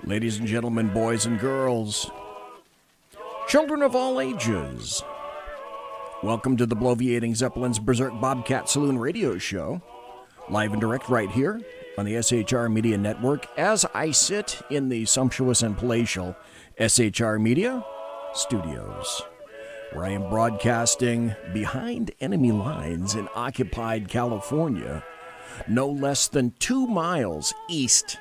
Ladies and gentlemen, boys and girls, children of all ages, welcome to the Bloviating Zeppelin's Berserk Bobcat Saloon radio show, live and direct right here on the SHR Media Network as I sit in the sumptuous and palatial SHR Media Studios, where I am broadcasting behind enemy lines in occupied California, no less than 2 miles east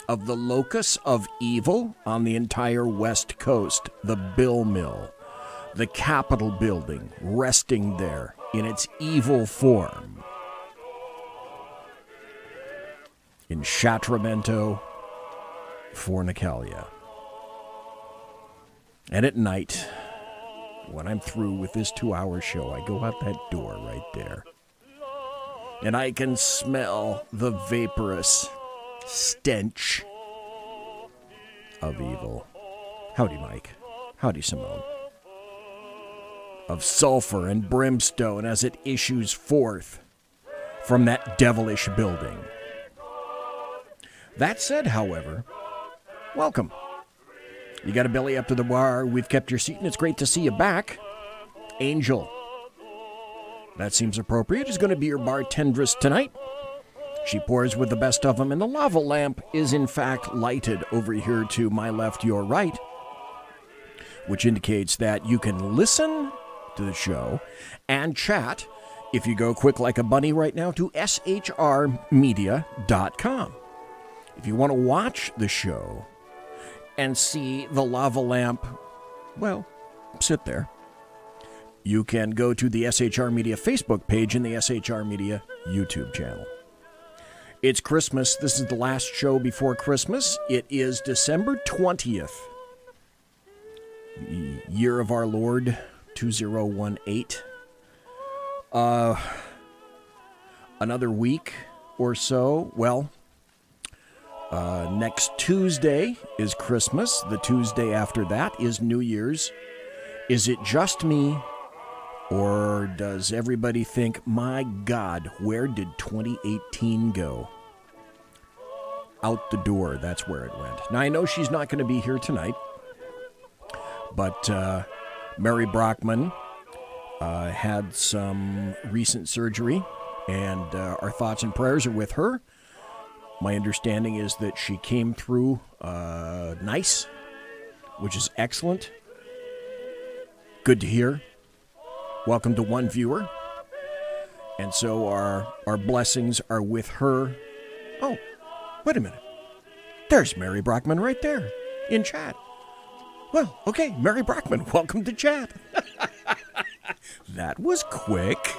of the locus of evil on the entire West Coast, the Bill Mill, the Capitol building, resting there in its evil form. In Sacramento, Fornicalia. And at night, when I'm through with this 2-hour show, I go out that door right there. And I can smell the vaporous stench of evil. Howdy, Mike. Howdy, Simone. Of sulfur and brimstone as it issues forth from that devilish building. That said, however, welcome. You got a belly up to the bar, we've kept your seat, and it's great to see you back. Angel. That seems appropriate. Is going to be your bartendress tonight. She pours with the best of them, and the lava lamp is in fact lighted over here to my left, your right, which indicates that you can listen to the show and chat if you go quick like a bunny right now to shrmedia.com. If you want to watch the show and see the lava lamp, well, sit there. You can go to the SHR Media Facebook page and the SHR Media YouTube channel. It's Christmas. This is the last show before Christmas. It is December 20th, the year of our Lord, 2018. Another week or so. Well, next Tuesday is Christmas. The Tuesday after that is New Year's. Is it just me? Or does everybody think, my God, where did 2018 go? Out the door, that's where it went. Now, I know she's not going to be here tonight, but Mary Brockman had some recent surgery, and our thoughts and prayers are with her. My understanding is that she came through nice, which is excellent. Good to hear. Welcome to one viewer. And so our blessings are with her. Oh, wait a minute. There's Mary Brockman right there in chat. Well, okay, Mary Brockman, welcome to chat. That was quick.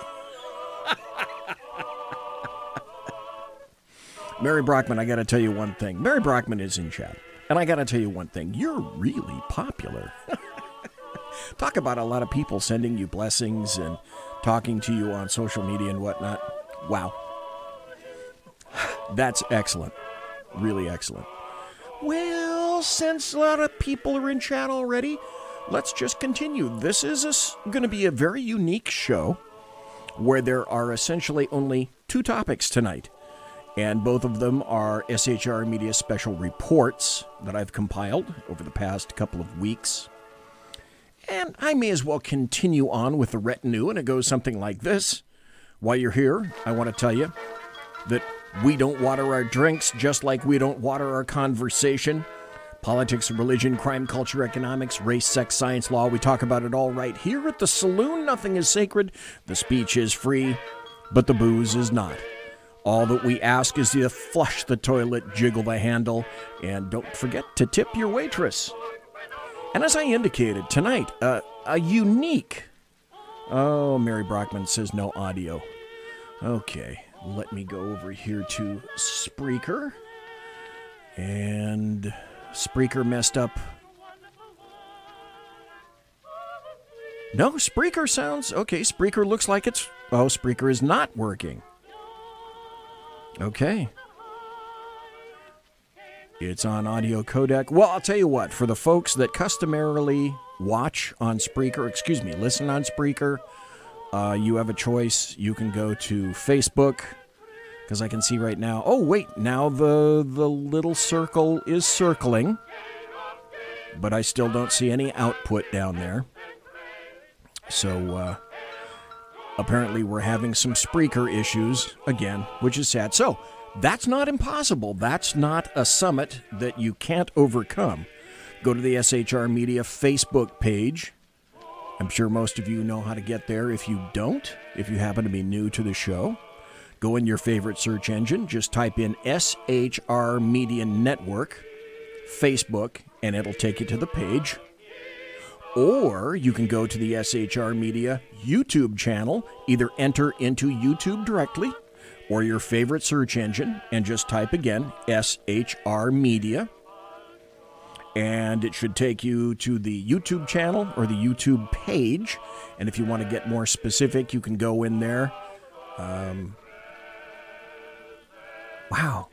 Mary Brockman, I got to tell you one thing. Mary Brockman is in chat. And I got to tell you one thing. You're really popular. Talk about a lot of people sending you blessings and talking to you on social media and whatnot. Wow. That's excellent. Really excellent. Well, since a lot of people are in chat already, let's just continue. This is going to be a very unique show where there are essentially only 2 topics tonight. And both of them are SHR Media special reports that I've compiled over the past couple of weeks. And I may as well continue on with the retinue, and it goes something like this. While you're here, I want to tell you that we don't water our drinks just like we don't water our conversation. Politics, religion, crime, culture, economics, race, sex, science, law, we talk about it all right here at the saloon. Nothing is sacred. The speech is free, but the booze is not. All that we ask is you flush the toilet, jiggle the handle, and don't forget to tip your waitress. And as I indicated, tonight, a unique... Oh, Mary Brockman says no audio. Okay, let me go over here to Spreaker. And Spreaker messed up. No, Spreaker sounds... Okay, Spreaker looks like it's... Oh, Spreaker is not working. Okay. It's on audio codec. Well, I'll tell you what, for the folks that customarily watch on Spreaker, listen on Spreaker, you have a choice. You can go to Facebook, because I can see right now. Oh, wait, now the little circle is circling, but I still don't see any output down there. So apparently we're having some Spreaker issues again, which is sad. So that's not impossible. That's not a summit that you can't overcome. Go to the SHR Media Facebook page. I'm sure most of you know how to get there. If you don't, if you happen to be new to the show, go in your favorite search engine, just type in SHR Media Network, Facebook, and it'll take you to the page. Or you can go to the SHR Media YouTube channel, either enter into YouTube directly or your favorite search engine and just type again SHR Media. And it should take you to the YouTube channel or the YouTube page. And if you want to get more specific, you can go in there. Wow.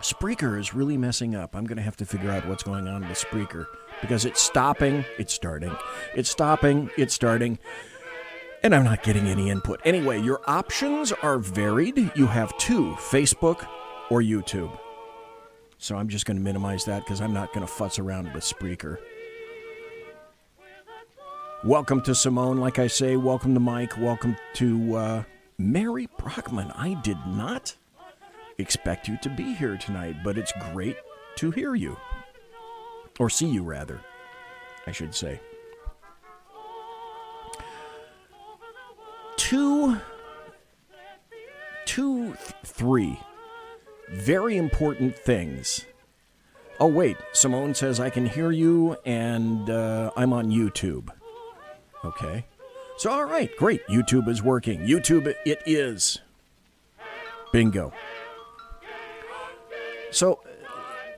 Spreaker is really messing up. I'm going to have to figure out what's going on with Spreaker because it's stopping, it's starting. It's stopping, it's starting. And I'm not getting any input. Anyway, your options are varied. You have two, Facebook or YouTube. So I'm just going to minimize that because I'm not going to futz around with Spreaker. Welcome to Simone, like I say. Welcome to Mike. Welcome to Mary Brockman. I did not expect you to be here tonight, but it's great to hear you. Or see you, rather, I should say. Three very important things. Oh, wait. Simone says I can hear you, and I'm on YouTube. Okay. So, all right. Great. YouTube is working. YouTube, it is. Bingo. So,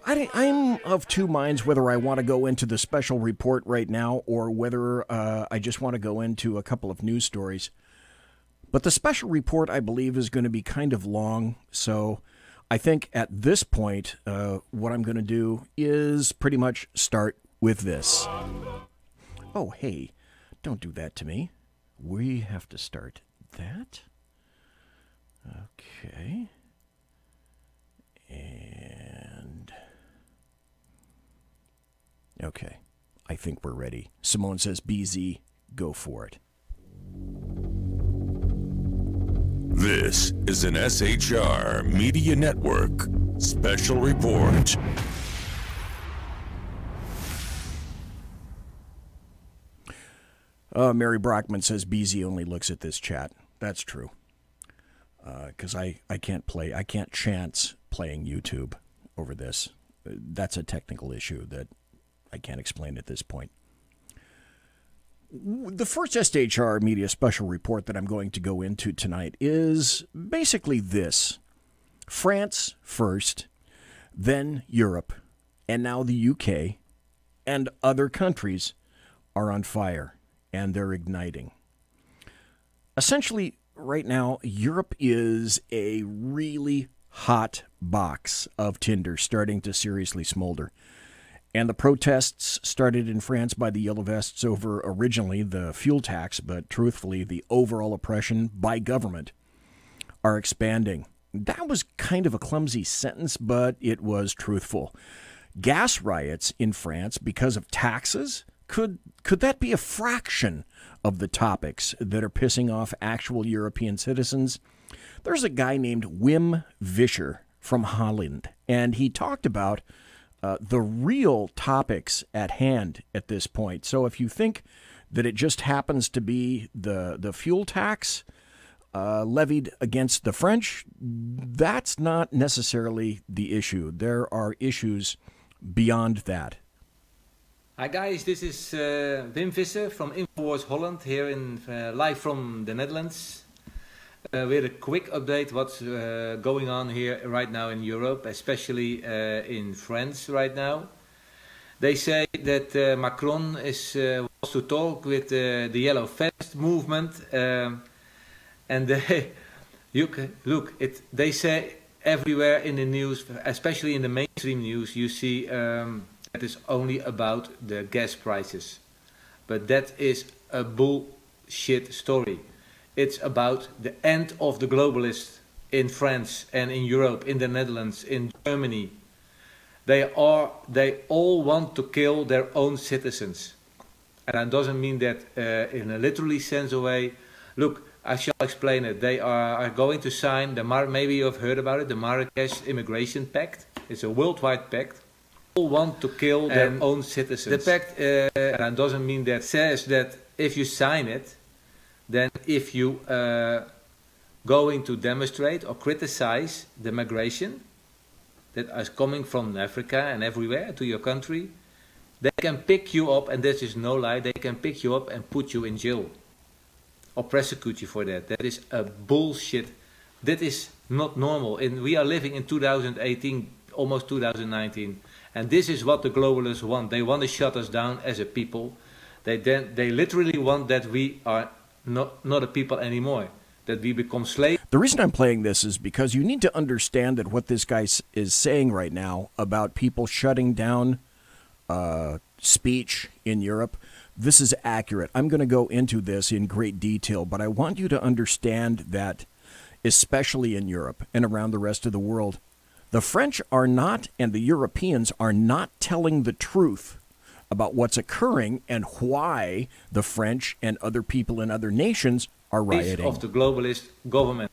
I'm of two minds whether I want to go into the special report right now or whether I just want to go into a couple of news stories. But the special report, I believe, is going to be kind of long, so I think at this point, what I'm going to do is pretty much start with this. Oh, hey, don't do that to me. We have to start that. Okay. And... okay, I think we're ready. Simone says, BZ, go for it. This is an SHR Media Network special report. Mary Brockman says BZ only looks at this chat. That's true. Because I can't chance playing YouTube over this. That's a technical issue that I can't explain at this point. The first SHR Media special report that I'm going to go into tonight is basically this. France first, then Europe, and now the UK, and other countries are on fire, and they're igniting. Essentially, right now, Europe is a really hot box of tinder starting to seriously smolder. And the protests started in France by the Yellow Vests over originally the fuel tax, but truthfully, the overall oppression by government are expanding. That was kind of a clumsy sentence, but it was truthful. Gas riots in France because of taxes? Could that be a fraction of the topics that are pissing off actual European citizens? There's a guy named Wim Vischer from Holland, and he talked about the real topics at hand at this point. So if you think that it just happens to be the fuel tax levied against the French, that's not necessarily the issue. There are issues beyond that. Hi guys, this is Wim Visser from Infowars Holland here in live from the Netherlands. With a quick update what's going on here right now in Europe, especially in France right now. They say that Macron is wants to talk with the Yellow Vest movement, and they they say everywhere in the news, especially in the mainstream news, you see that is only about the gas prices, but that is a bullshit story. It's about the end of the globalist in France and in Europe, in the Netherlands, in Germany, they all want to kill their own citizens. And that doesn't mean that in a literally sense way. Look, I shall explain it. They are going to sign, maybe you have heard about it, the Marrakesh Immigration Pact. It's a worldwide pact. All want to kill their own citizens. The pact and doesn't mean that says that if you sign it, then if you going to demonstrate or criticize the migration that is coming from Africa and everywhere to your country, they can pick you up, and this is no lie, they can pick you up and put you in jail or prosecute you for that. That is a bullshit. That is not normal. And we are living in 2018, almost 2019, and this is what the globalists want. They want to shut us down as a people. They literally want that we are not a people anymore, that we become slaves. The reason I'm playing this is because you need to understand that what this guy is saying right now about people shutting down speech in Europe, this is accurate. I'm going to go into this in great detail, but I want you to understand that, especially in Europe and around the rest of the world, the French are not, and the Europeans are not telling the truth about what's occurring and why the French and other people in other nations are rioting. Of the globalist government.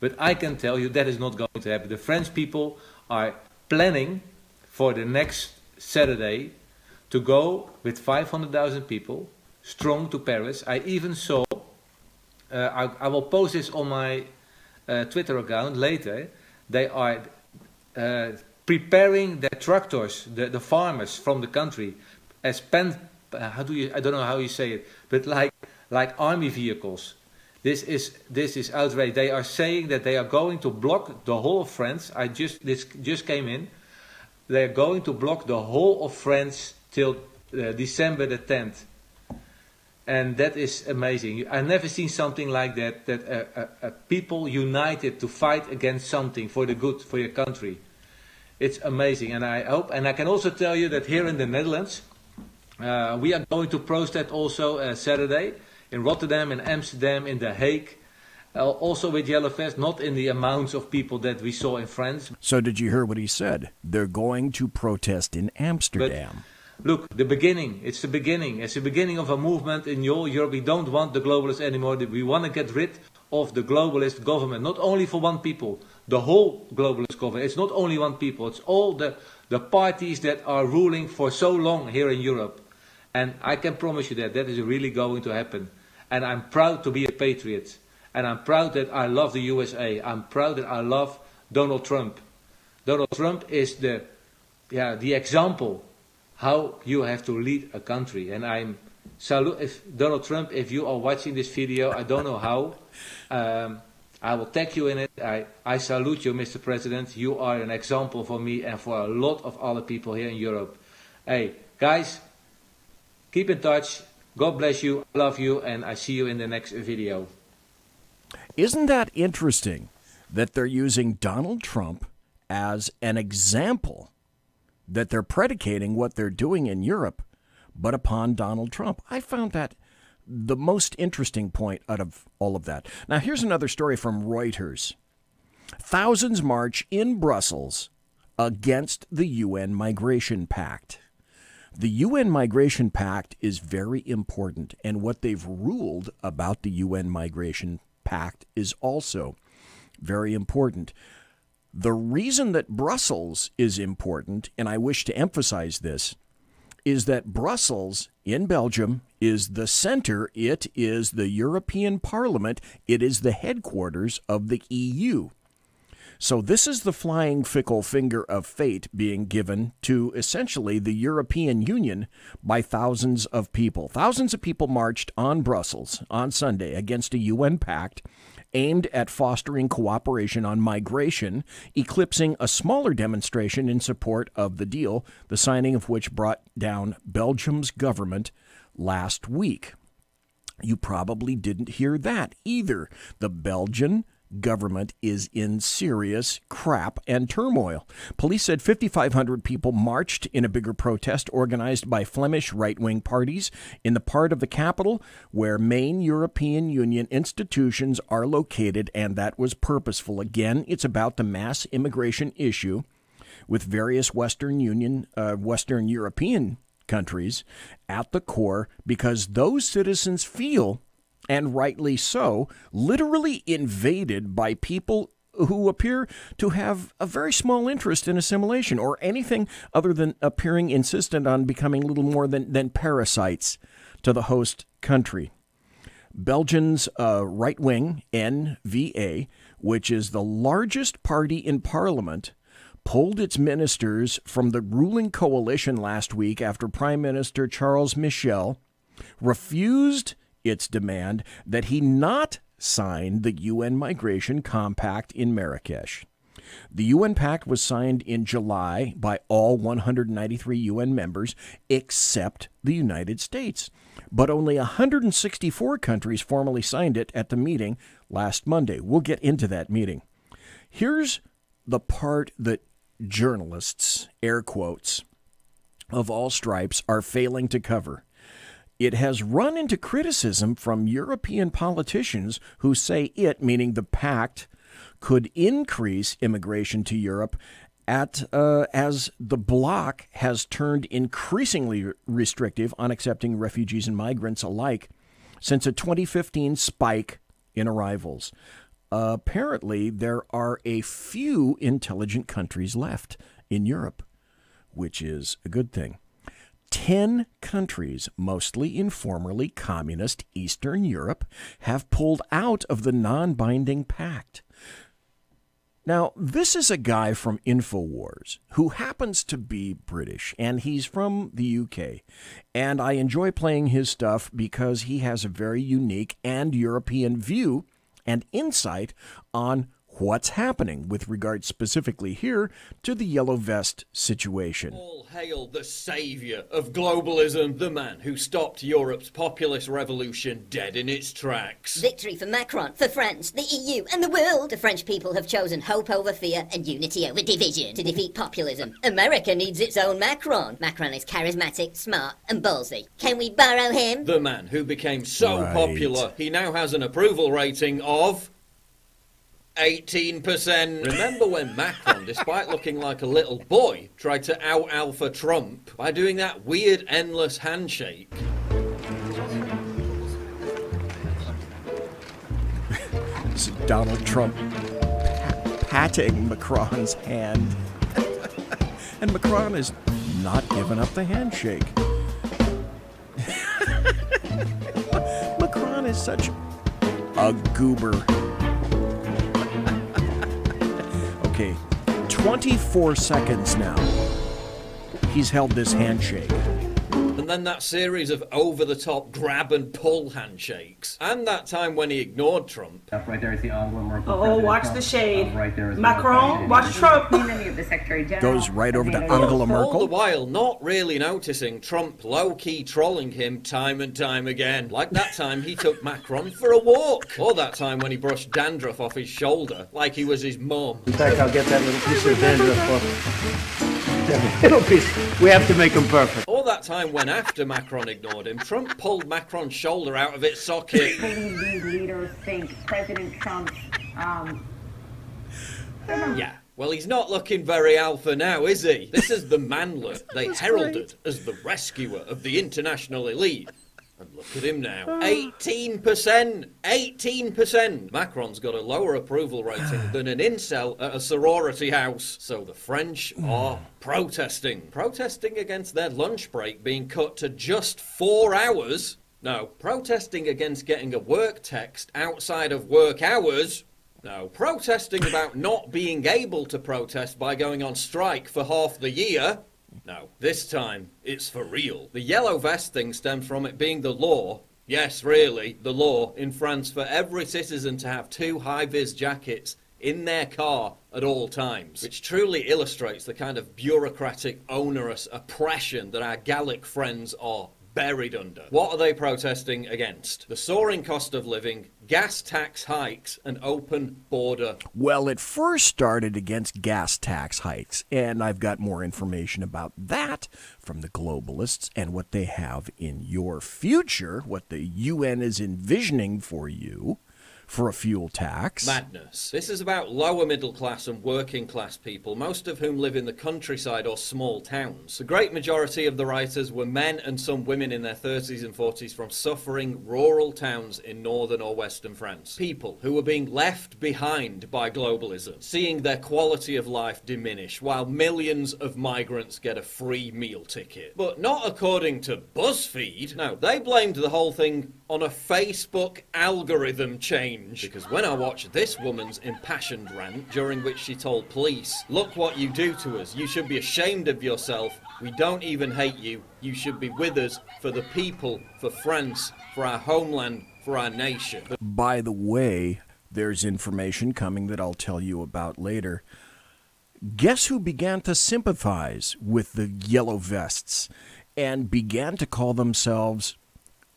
But I can tell you that is not going to happen. The French people are planning for the next Saturday to go with 500,000 people strong to Paris. I even saw, I will post this on my Twitter account later, they are preparing their tractors, the farmers from the country, as I don't know how you say it, but like army vehicles. This is outrage. They are saying that they are going to block the whole of France. This just came in. They are going to block the whole of France till December the 10th. And that is amazing. I've never seen something like that, that people united to fight against something for the good, for your country. It's amazing. And I hope, and I can also tell you that here in the Netherlands, we are going to protest also Saturday in Rotterdam, in Amsterdam, in The Hague, also with Yellow Vest, not in the amounts of people that we saw in France. So did you hear what he said? They're going to protest in Amsterdam. But look, the beginning, it's the beginning. It's the beginning of a movement in Europe. We don't want the globalists anymore. We want to get rid of the globalist government, not only for one people, the whole globalist government. It's not only one people, it's all the parties that are ruling for so long here in Europe. And I can promise you that is really going to happen. And I'm proud to be a patriot. And I'm proud that I love the USA. I'm proud that I love Donald Trump. Donald Trump is the example how you have to lead a country. And I'm salute if Donald Trump, if you are watching this video, I don't know how. I will tag you in it. I salute you, Mr. President. You are an example for me and for a lot of other people here in Europe. Hey, guys, keep in touch. God bless you. I love you. And I see you in the next video. Isn't that interesting that they're using Donald Trump as an example, that they're predicating what they're doing in Europe, but upon Donald Trump? I found that the most interesting point out of all of that. Now, here's another story from Reuters. Thousands march in Brussels against the UN Migration Pact. The UN Migration Pact is very important, and what they've ruled about the UN Migration Pact is also very important. The reason that Brussels is important, and I wish to emphasize this, is that Brussels in Belgium is the center. It is the European Parliament. It is the headquarters of the EU. So this is the flying fickle finger of fate being given to essentially the European Union by thousands of people. Thousands of people marched on Brussels on Sunday against a UN pact aimed at fostering cooperation on migration, eclipsing a smaller demonstration in support of the deal, the signing of which brought down Belgium's government last week. You probably didn't hear that either. The Belgian government is in serious crap and turmoil. Police said 5,500 people marched in a bigger protest organized by Flemish right-wing parties in the part of the capital where main European Union institutions are located, and that was purposeful. Again, it's about the mass immigration issue with various Western European countries at the core, because those citizens feel, and rightly so, literally invaded by people who appear to have a very small interest in assimilation or anything other than appearing insistent on becoming little more than parasites to the host country. Belgium's right-wing NVA, which is the largest party in parliament, pulled its ministers from the ruling coalition last week after Prime Minister Charles Michel refused its demand that he not sign the UN Migration Compact in Marrakesh. The UN Pact was signed in July by all 193 UN members except the United States, but only 164 countries formally signed it at the meeting last Monday. We'll get into that meeting. Here's the part that journalists, air quotes, of all stripes are failing to cover. It has run into criticism from European politicians who say it, meaning the pact, could increase immigration to Europe as the bloc has turned increasingly restrictive on accepting refugees and migrants alike since a 2015 spike in arrivals. Apparently, there are a few intelligent countries left in Europe, which is a good thing. 10 countries, mostly in formerly communist Eastern Europe, have pulled out of the non-binding pact. Now, this is a guy from InfoWars who happens to be British, and he's from the UK. And I enjoy playing his stuff because he has a very unique and European view and insight on what's happening with regard specifically here to the Yellow Vest situation. All hail the saviour of globalism, the man who stopped Europe's populist revolution dead in its tracks. Victory for Macron, for France, the EU and the world. The French people have chosen hope over fear and unity over division to defeat populism. America needs its own Macron. Macron is charismatic, smart and ballsy. Can we borrow him? The man who became so popular, he now has an approval rating of 18%. Remember when Macron, despite looking like a little boy, tried to out-alpha Trump by doing that weird endless handshake? It's Donald Trump patting Macron's hand. And Macron is not giving up the handshake. Macron is such a goober. Okay, 24 seconds now. He's held this handshake. And then that series of over-the-top grab and pull handshakes. And that time when he ignored Trump. Right there is the Angela Merkel. Oh, watch the shade. Right there is Macron, watch Trump. Goes right over to Angela Merkel. All the while not really noticing Trump low-key trolling him time and time again. Like that time he took Macron for a walk. Or that time when he brushed dandruff off his shoulder like he was his mum. In fact, I'll get that little piece of dandruff off. Little piece. We have to make him perfect. Or that time when after Macron ignored him, Trump pulled Macron's shoulder out of its socket. These leaders think President Trump's, Yeah, well, he's not looking very alpha now, is he? This is the manlet they heralded as the rescuer of the international elite. And look at him now. 18%! 18%! Macron's got a lower approval rating than an incel at a sorority house. So the French are protesting. Protesting against their lunch break being cut to just 4 hours. No, protesting against getting a work text outside of work hours. No, protesting about not being able to protest by going on strike for half the year. No, this time, it's for real. The yellow vest thing stems from it being the law, yes, really, the law in France for every citizen to have 2 high-vis jackets in their car at all times, which truly illustrates the kind of bureaucratic, onerous oppression that our Gallic friends are buried under. What are they protesting against? The soaring cost of living, gas tax hikes, and open border. Well, it first started against gas tax hikes, and I've got more information about that from the globalists and what they have in your future, what the UN is envisioning for you for a fuel tax. Madness. This is about lower middle class and working class people, most of whom live in the countryside or small towns. The great majority of the writers were men and some women in their 30s and 40s from suffering rural towns in northern or western France. People who were being left behind by globalism, seeing their quality of life diminish while millions of migrants get a free meal ticket. But not according to BuzzFeed. No, they blamed the whole thing on a Facebook algorithm change. Because when I watched this woman's impassioned rant, during which she told police, "Look what you do to us. You should be ashamed of yourself. We don't even hate you. You should be with us for the people, for France, for our homeland, for our nation." By the way, there's information coming that I'll tell you about later. Guess who began to sympathize with the yellow vests and began to call themselves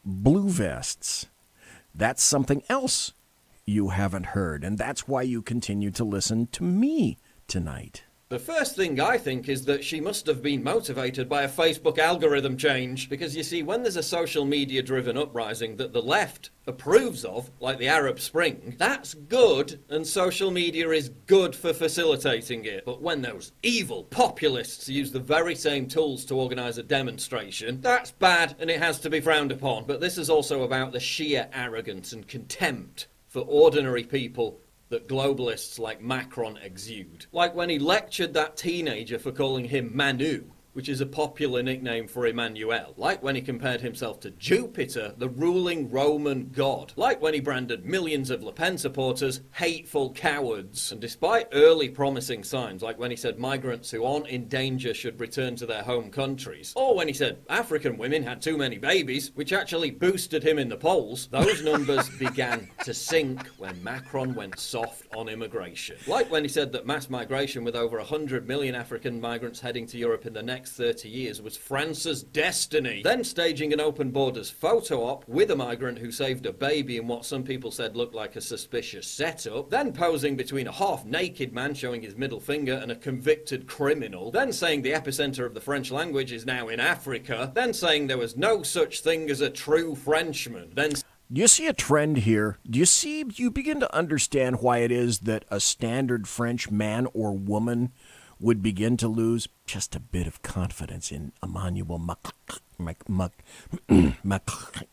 blue vests? That's something else you haven't heard, and that's why you continue to listen to me tonight. The first thing I think is that she must have been motivated by a Facebook algorithm change, because you see, when there's a social media driven uprising that the left approves of, like the Arab Spring, that's good, and social media is good for facilitating it. But when those evil populists use the very same tools to organise a demonstration, that's bad and it has to be frowned upon. But this is also about the sheer arrogance and contempt for ordinary people that globalists like Macron exude. Like when he lectured that teenager for calling him Manu, which is a popular nickname for Emmanuel. Like when he compared himself to Jupiter, the ruling Roman god. Like when he branded millions of Le Pen supporters hateful cowards. And despite early promising signs, like when he said migrants who aren't in danger should return to their home countries, or when he said African women had too many babies, which actually boosted him in the polls, those numbers began to sink when Macron went soft on immigration. Like when he said that mass migration with over 100 million African migrants heading to Europe in the next 30 years was France's destiny. Then staging an open borders photo op with a migrant who saved a baby in what some people said looked like a suspicious setup. Then posing between a half-naked man showing his middle finger and a convicted criminal. Then saying the epicenter of the French language is now in Africa. Then saying there was no such thing as a true Frenchman. Then... Do you see a trend here? Do you begin to understand why it is that a standard French man or woman would begin to lose just a bit of confidence in Emmanuel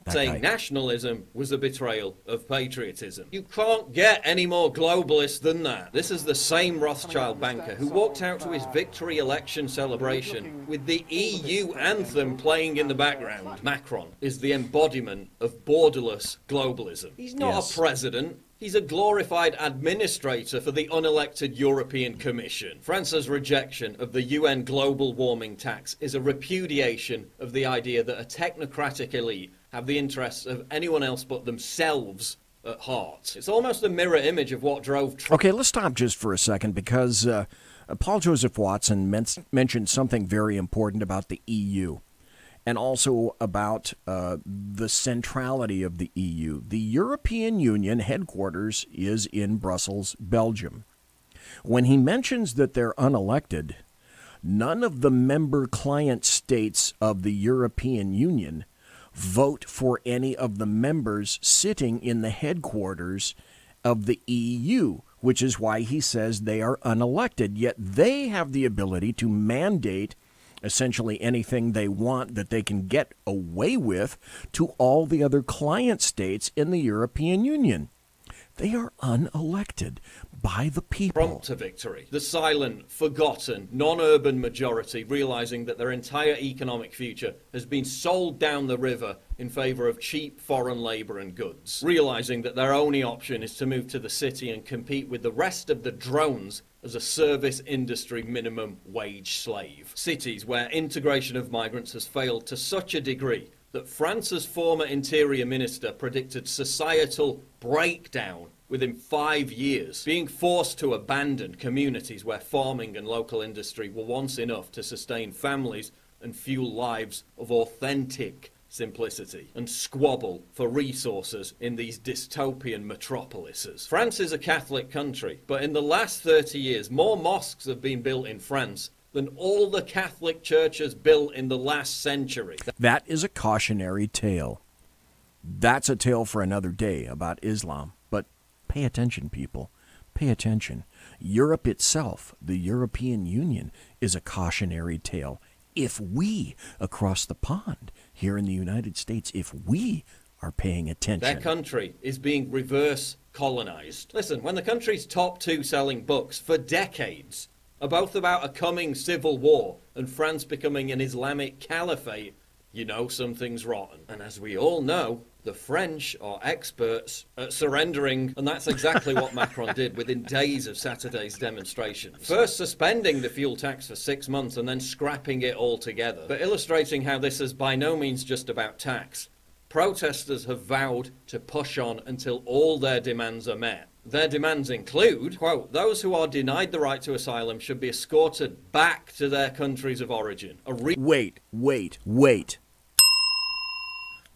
saying nationalism was a betrayal of patriotism. You can't get any more globalist than that. This is the same Rothschild banker who walked out to his victory election celebration with the EU anthem playing in the background. Macron is the embodiment of borderless globalism. He's not a president. He's a glorified administrator for the unelected European Commission. France's rejection of the UN global warming tax is a repudiation of the idea that a technocratic elite have the interests of anyone else but themselves at heart. It's almost a mirror image of what drove Trump. Okay, let's stop just for a second because Paul Joseph Watson mentioned something very important about the EU. And also about the centrality of the EU. The European Union headquarters is in Brussels, Belgium. When he mentions that they're unelected, none of the member client states of the European Union vote for any of the members sitting in the headquarters of the EU, which is why he says they are unelected. Yet they have the ability to mandate essentially anything they want that they can get away with to all the other client states in the European Union. They are unelected by the people. Trump to victory. The silent, forgotten, non-urban majority realizing that their entire economic future has been sold down the river in favor of cheap foreign labor and goods. Realizing that their only option is to move to the city and compete with the rest of the drones as a service industry minimum wage slave. Cities where integration of migrants has failed to such a degree that France's former interior minister predicted societal breakdown within 5 years, being forced to abandon communities where farming and local industry were once enough to sustain families and fuel lives of authentic simplicity and squabble for resources in these dystopian metropolises. France is a Catholic country, but in the last 30 years, more mosques have been built in France than all the Catholic churches built in the last century. That is a cautionary tale. That's a tale for another day about Islam. But pay attention, people. Pay attention. Europe itself, the European Union, is a cautionary tale. If we, across the pond, here in the United States, if we are paying attention. Their country is being reverse colonized. Listen, when the country's top 2 selling books for decades are both about a coming civil war and France becoming an Islamic caliphate, you know something's rotten. And as we all know, the French are experts at surrendering, and that's exactly what Macron did within days of Saturday's demonstrations. First suspending the fuel tax for 6 months and then scrapping it altogether. But illustrating how this is by no means just about tax, protesters have vowed to push on until all their demands are met. Their demands include, quote, those who are denied the right to asylum should be escorted back to their countries of origin. Wait.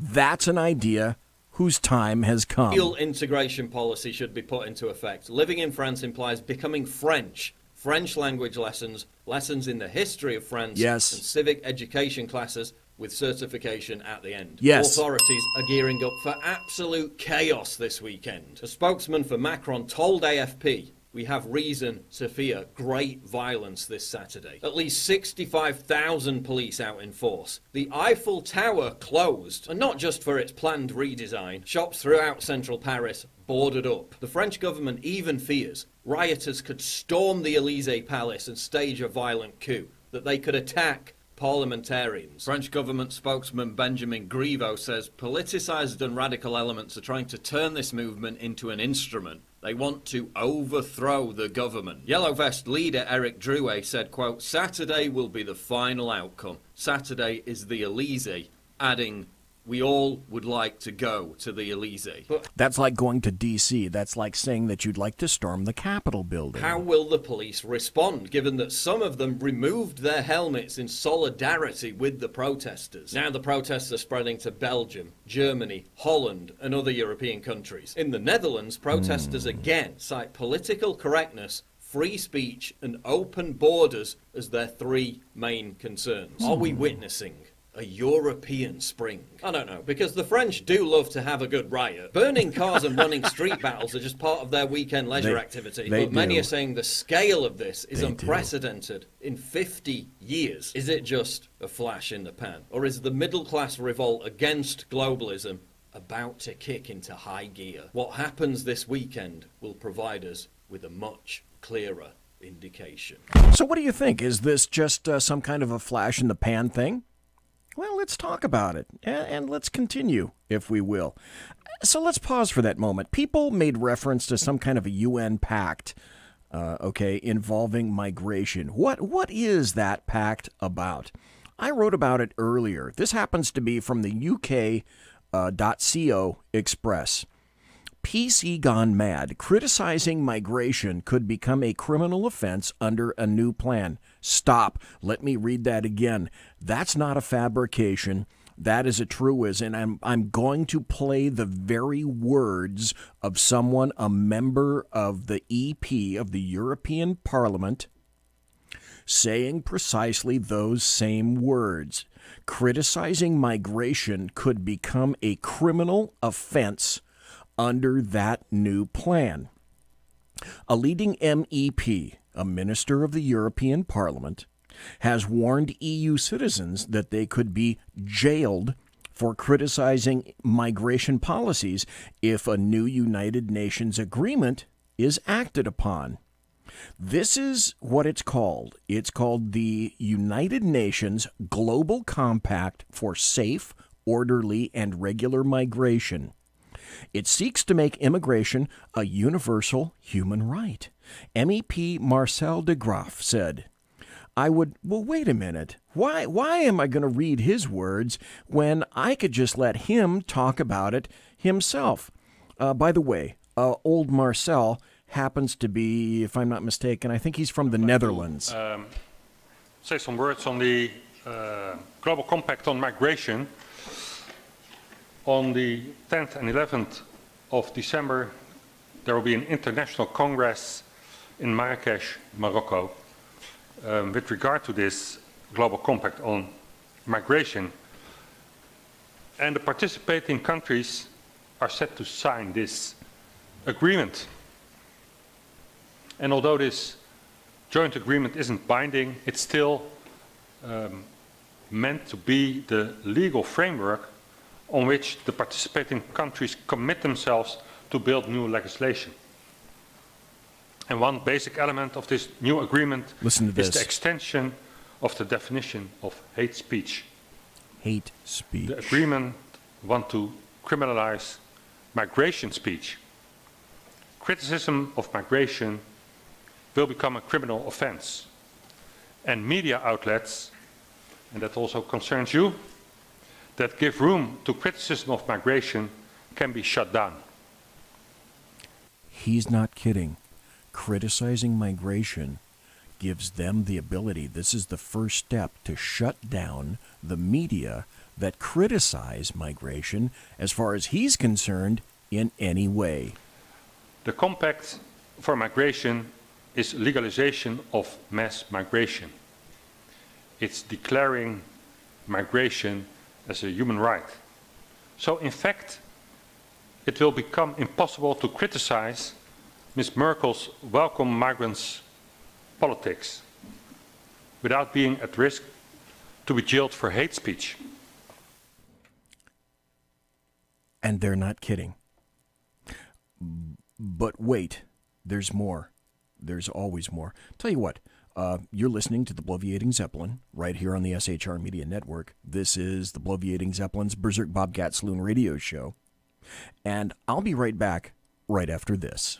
That's an idea whose time has come. Real integration policy should be put into effect. Living in France implies becoming French. French language lessons, lessons in the history of France, yes, and civic education classes with certification at the end. Yes. Authorities are gearing up for absolute chaos this weekend. A spokesman for Macron told AFP, we have reason to fear great violence this Saturday. At least 65,000 police out in force. The Eiffel Tower closed, and not just for its planned redesign. Shops throughout central Paris boarded up. The French government even fears rioters could storm the Élysée Palace and stage a violent coup, that they could attack parliamentarians. French government spokesman Benjamin Griveaux says politicised and radical elements are trying to turn this movement into an instrument. They want to overthrow the government. Yellow Vest leader Eric Drouet said, quote, Saturday will be the final outcome. Saturday is the Élysée, adding, we all would like to go to the Élysée. But that's like going to D.C. That's like saying that you'd like to storm the Capitol building. How will the police respond, given that some of them removed their helmets in solidarity with the protesters? Now the protests are spreading to Belgium, Germany, Holland, and other European countries. In the Netherlands, protesters again cite political correctness, free speech, and open borders as their 3 main concerns. Are we witnessing a European spring? I don't know, because the French do love to have a good riot. Burning cars and running street battles are just part of their weekend leisure activity. But many are saying the scale of this is unprecedented in 50 years. Is it just a flash in the pan? Or is the middle-class revolt against globalism about to kick into high gear? What happens this weekend will provide us with a much clearer indication. So what do you think? Is this just some kind of a flash in the pan thing? Well, let's talk about it, and let's continue, if we will. So let's pause for that moment. People made reference to some kind of a UN pact, involving migration. What is that pact about? I wrote about it earlier. This happens to be from the UK.co Express. PC gone mad. Criticizing migration could become a criminal offense under a new plan. Stop. Let me read that again. That's not a fabrication. That is a truism. And I'm going to play the very words of someone, a member of the EP of the European Parliament, saying precisely those same words. Criticizing migration could become a criminal offense under that new plan. A leading MEP, a minister of the European Parliament, has warned EU citizens that they could be jailed for criticizing migration policies if a new United Nations agreement is acted upon. This is what it's called. It's called the United Nations Global Compact for Safe, Orderly, and Regular Migration. It seeks to make immigration a universal human right. MEP Marcel de Graaf said, wait a minute. Why am I going to read his words when I could just let him talk about it himself? By the way, old Marcel happens to be, if I'm not mistaken, I think he's from the Netherlands. Say some words on the Global Compact on Migration. On the 10th and 11th of December, there will be an international congress in Marrakesh, Morocco, with regard to this global compact on migration. And the participating countries are set to sign this agreement. And although this joint agreement isn't binding, it's still meant to be the legal framework on which the participating countries commit themselves to build new legislation. And one basic element of this new agreement is the extension of the definition of hate speech. Hate speech. The agreement wants to criminalize migration speech. Criticism of migration will become a criminal offense. And media outlets, and that also concerns you, that give room to criticism of migration can be shut down. He's not kidding. Criticizing migration gives them the ability, this is the first step, to shut down the media that criticize migration, as far as he's concerned, in any way. The Compact for Migration is legalization of mass migration. It's declaring migration as a human right. So in fact, it will become impossible to criticize Ms. Merkel's welcome migrants politics without being at risk to be jailed for hate speech. And they're not kidding. But wait, there's more. There's always more. Tell you what, you're listening to the Bloviating Zeppelin right here on the SHR Media Network. This is the Bloviating Zeppelin's Berserk Bobcat Saloon radio show. And I'll be right back right after this.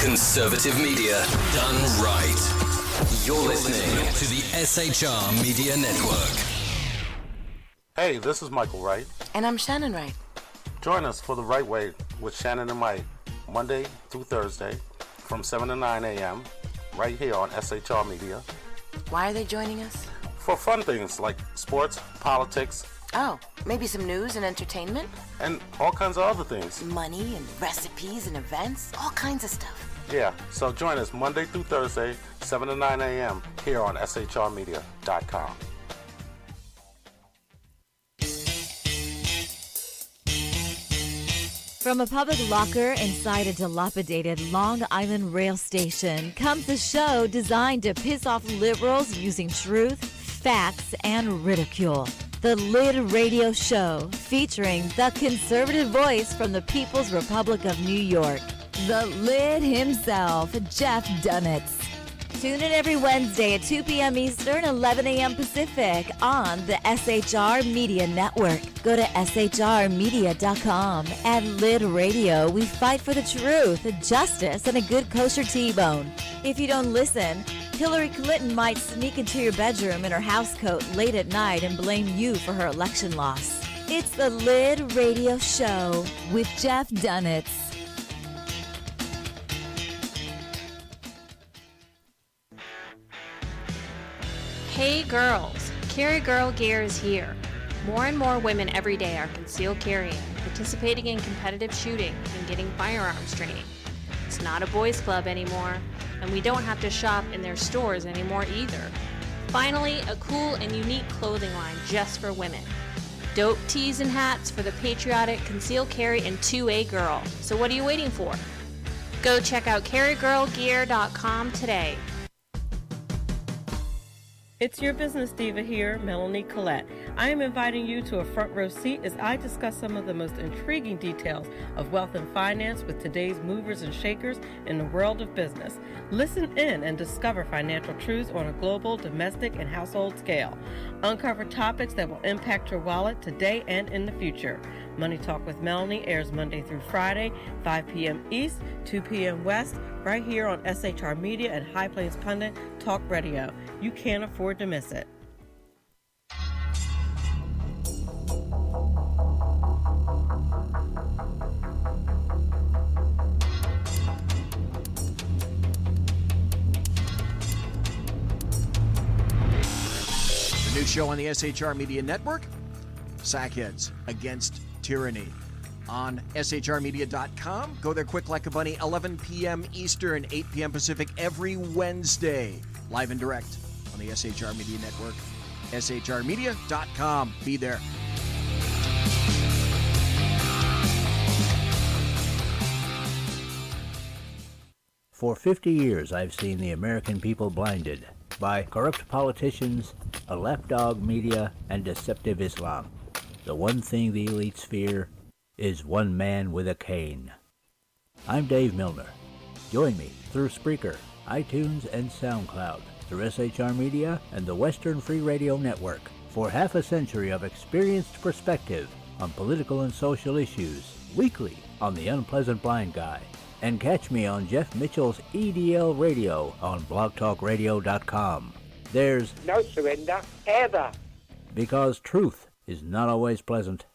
Conservative media done right. You're listening to the SHR Media Network. Hey, this is Michael Wright. And I'm Shannon Wright. Join us for The Right Way with Shannon and Mike, Monday through Thursday from 7 to 9 a.m. right here on SHR Media. Why are they joining us? For fun things like sports, politics. Oh, maybe some news and entertainment? And all kinds of other things. Money and recipes and events, all kinds of stuff. Yeah, so join us Monday through Thursday, 7 to 9 a.m. here on shrmedia.com. From a public locker inside a dilapidated Long Island rail station comes a show designed to piss off liberals using truth, facts, and ridicule. The Lid Radio Show, featuring the conservative voice from the People's Republic of New York, the Lid himself, Jeff Dunitz. Tune in every Wednesday at 2 p.m. Eastern, 11 a.m. Pacific on the SHR Media Network. Go to shrmedia.com. At Lid Radio, we fight for the truth, justice, and a good kosher T-bone. If you don't listen, Hillary Clinton might sneak into your bedroom in her housecoat late at night and blame you for her election loss. It's the Lid Radio Show with Jeff Dunitz. Hey girls, Carry Girl Gear is here. More and more women every day are concealed carrying, participating in competitive shooting, and getting firearms training. It's not a boys' club anymore, and we don't have to shop in their stores anymore either. Finally, a cool and unique clothing line just for women. Dope tees and hats for the patriotic concealed carry and 2A girl. So what are you waiting for? Go check out carrygirlgear.com today. It's your business diva here, Melanie Collette. I am inviting you to a front row seat as I discuss some of the most intriguing details of wealth and finance with today's movers and shakers in the world of business. Listen in and discover financial truths on a global, domestic, and household scale. Uncover topics that will impact your wallet today and in the future. Money Talk with Melanie airs Monday through Friday, 5 p.m. East, 2 p.m. West, right here on SHR Media and High Plains Pundit Talk Radio. You can't afford to miss it. The new show on the SHR Media Network, Sackheads Against tyranny on shrmedia.com. Go there quick like a bunny, 11 p.m. Eastern, 8 p.m. Pacific, every Wednesday, live and direct on the SHR Media Network. shrmedia.com. Be there. For 50 years, I've seen the American people blinded by corrupt politicians, a lapdog media, and deceptive Islam. The one thing the elites fear is one man with a cane. I'm Dave Milner. Join me through Spreaker, iTunes, and SoundCloud, through SHR Media and the Western Free Radio Network, for half a century of experienced perspective on political and social issues, weekly on The Unpleasant Blind Guy. And catch me on Jeff Mitchell's EDL Radio on blogtalkradio.com. There's no surrender, ever. Because truth is not always pleasant.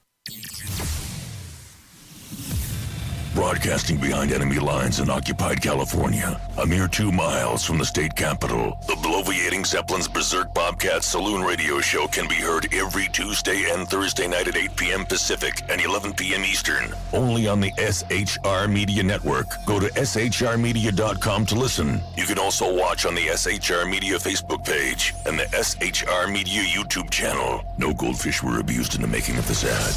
Broadcasting behind enemy lines in occupied California, a mere 2 miles from the state capitol, the bloviating Zeppelin's Berserk Bobcat Saloon radio show can be heard every Tuesday and Thursday night at 8 p.m. Pacific and 11 p.m. Eastern, only on the SHR Media Network. Go to shrmedia.com to listen. You can also watch on the SHR Media Facebook page and the SHR Media YouTube channel. No goldfish were abused in the making of this ad.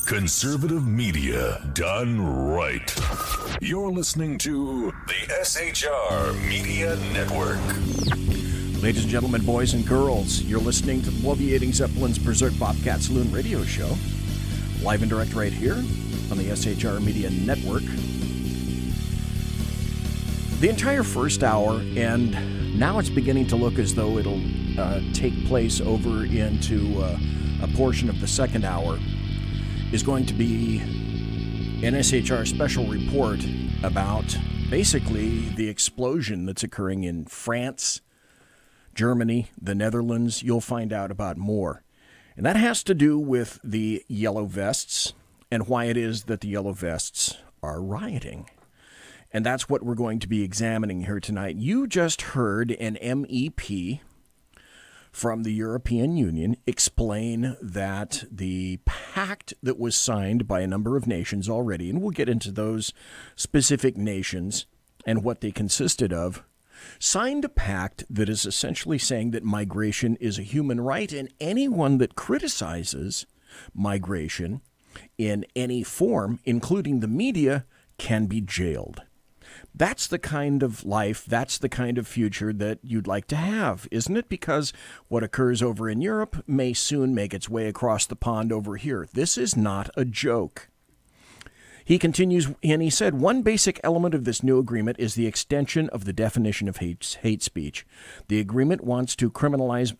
Conservative media done right. You're listening to the SHR Media Network. Ladies and gentlemen, boys and girls, you're listening to the bloviating Zeppelin's Berserk Bobcat Saloon radio show, live and direct right here on the SHR Media Network. The entire first hour, and now it's beginning to look as though it'll take place over into a portion of the second hour, is going to be an SHR special report about basically the explosion that's occurring in France, Germany, the Netherlands. You'll find out about more. And that has to do with the Yellow Vests and why it is that the Yellow Vests are rioting. And that's what we're going to be examining here tonight. You just heard an MEP from the European Union explain that the pact that was signed by a number of nations already, and we'll get into those specific nations and what they consisted of, signed a pact that is essentially saying that migration is a human right, and anyone that criticizes migration in any form, including the media, can be jailed. That's the kind of life, that's the kind of future that you'd like to have, isn't it? Because what occurs over in Europe may soon make its way across the pond over here. This is not a joke. He continues, and he said, one basic element of this new agreement is the extension of the definition of hate speech. The agreement wants to criminalize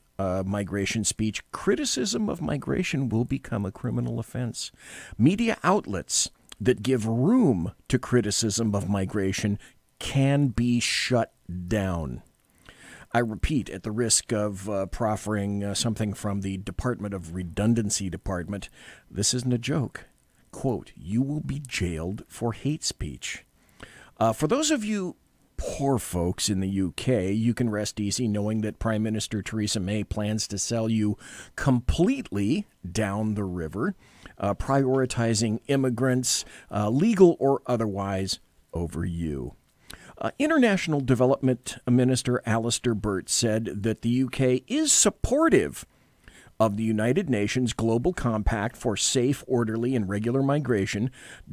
migration speech. Criticism of migration will become a criminal offense. Media outlets that give room to criticism of migration can be shut down. I repeat, at the risk of proffering something from the Department of Redundancy Department, this isn't a joke. Quote, you will be jailed for hate speech. For those of you poor folks in the UK, you can rest easy knowing that Prime Minister Theresa May plans to sell you completely down the river, prioritizing immigrants, legal or otherwise, over you. International Development Minister Alistair Burt said that the UK is supportive of the United Nations Global Compact for Safe, Orderly, and Regular Migration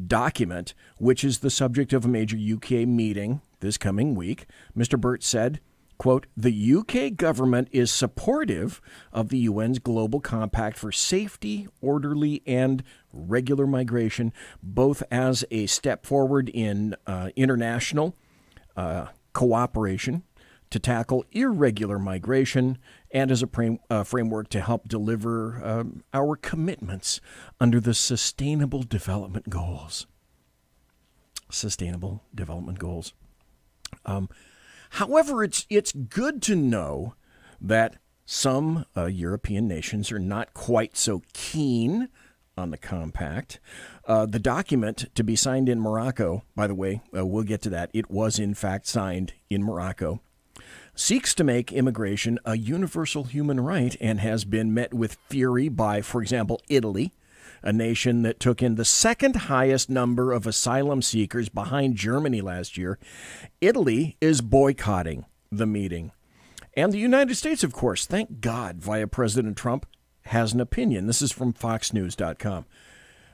document, which is the subject of a major UK meeting this coming week. Mr. Burt said, quote, the UK government is supportive of the UN's Global Compact for Safety, Orderly, and Regular Migration, both as a step forward in international cooperation to tackle irregular migration and as a framework to help deliver our commitments under the Sustainable Development Goals. Sustainable Development Goals. However, it's good to know that some European nations are not quite so keen on the compact. The document to be signed in Morocco, by the way, we'll get to that. It was in fact signed in Morocco. seeks to make immigration a universal human right and has been met with fury by, for example, Italy, a nation that took in the second highest number of asylum seekers behind Germany last year. Italy is boycotting the meeting. And the United States, of course, thank God, via President Trump, has an opinion. This is from FoxNews.com.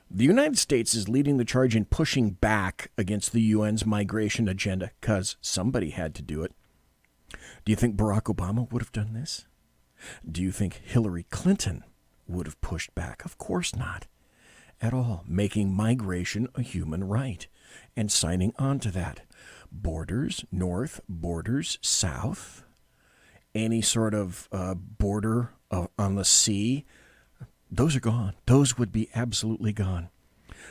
The United States is leading the charge in pushing back against the UN's migration agenda because somebody had to do it. Do you think Barack Obama would have done this? Do you think Hillary Clinton would have pushed back? Of course not. At all, making migration a human right and signing on to that. Borders north, borders south, any sort of border on the sea, those are gone. Those would be absolutely gone.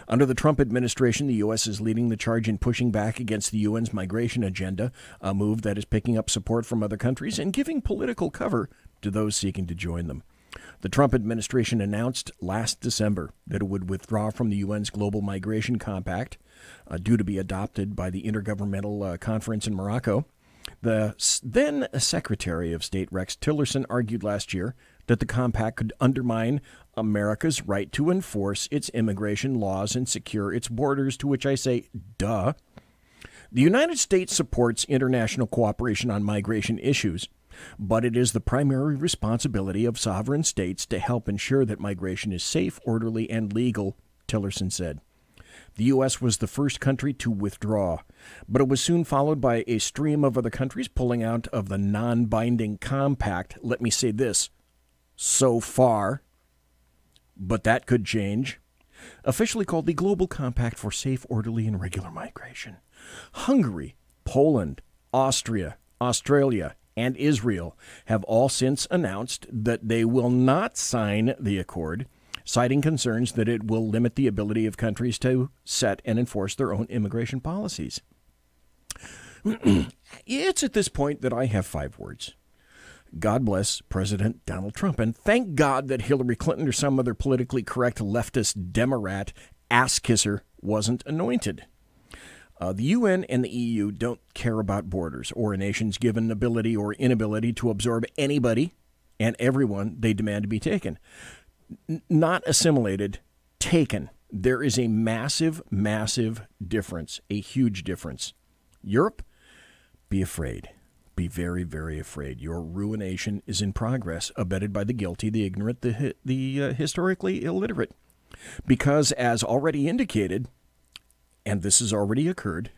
Under the Trump administration, the U.S. is leading the charge in pushing back against the UN's migration agenda, a move that is picking up support from other countries and giving political cover to those seeking to join them. The Trump administration announced last December that it would withdraw from the UN's Global Migration Compact, due to be adopted by the Intergovernmental Conference in Morocco. The then Secretary of State Rex Tillerson argued last year that the compact could undermine America's right to enforce its immigration laws and secure its borders, to which I say, duh. The United States supports international cooperation on migration issues, but it is the primary responsibility of sovereign states to help ensure that migration is safe, orderly, and legal, Tillerson said. The U.S. was the first country to withdraw, but it was soon followed by a stream of other countries pulling out of the non-binding compact. Let me say this, so far, but that could change. Officially called the Global Compact for Safe, Orderly, and Regular Migration. Hungary, Poland, Austria, Australia, and Israel have all since announced that they will not sign the accord, citing concerns that it will limit the ability of countries to set and enforce their own immigration policies. It's at this point that I have 5 words. God bless President Donald Trump, and thank God that Hillary Clinton or some other politically correct leftist Democrat ass-kisser wasn't anointed. The UN and the EU don't care about borders or a nation's given ability or inability to absorb anybody and everyone they demand to be taken. Not assimilated, taken. There is a massive, massive difference, a huge difference. Europe, be afraid. Be very, very afraid. Your ruination is in progress, abetted by the guilty, the ignorant, the historically illiterate. Because, as already indicated, and this has already occurred,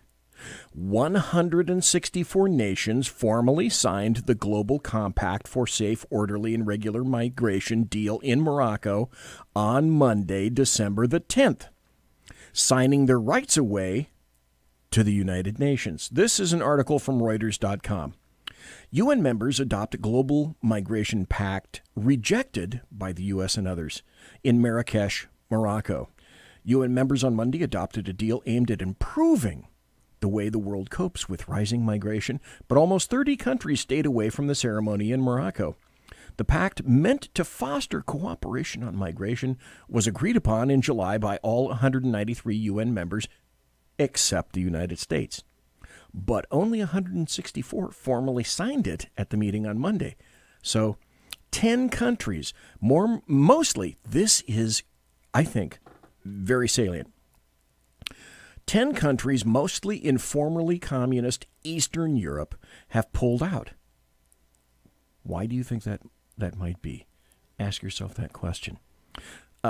164 nations formally signed the Global Compact for Safe, Orderly, and Regular Migration deal in Morocco on Monday, December the 10th, signing their rights away to the United Nations. This is an article from Reuters.com. UN members adopt a Global Migration Pact rejected by the U.S. and others in Marrakesh, Morocco. UN members on Monday adopted a deal aimed at improving the way the world copes with rising migration, but almost 30 countries stayed away from the ceremony in Morocco. The pact, meant to foster cooperation on migration, was agreed upon in July by all 193 UN members, except the United States. But only 164 formally signed it at the meeting on Monday. So 10 countries, mostly, this is, I think, very salient. 10 countries, mostly in formerly communist Eastern Europe, have pulled out. Why do you think that might be? Ask yourself that question.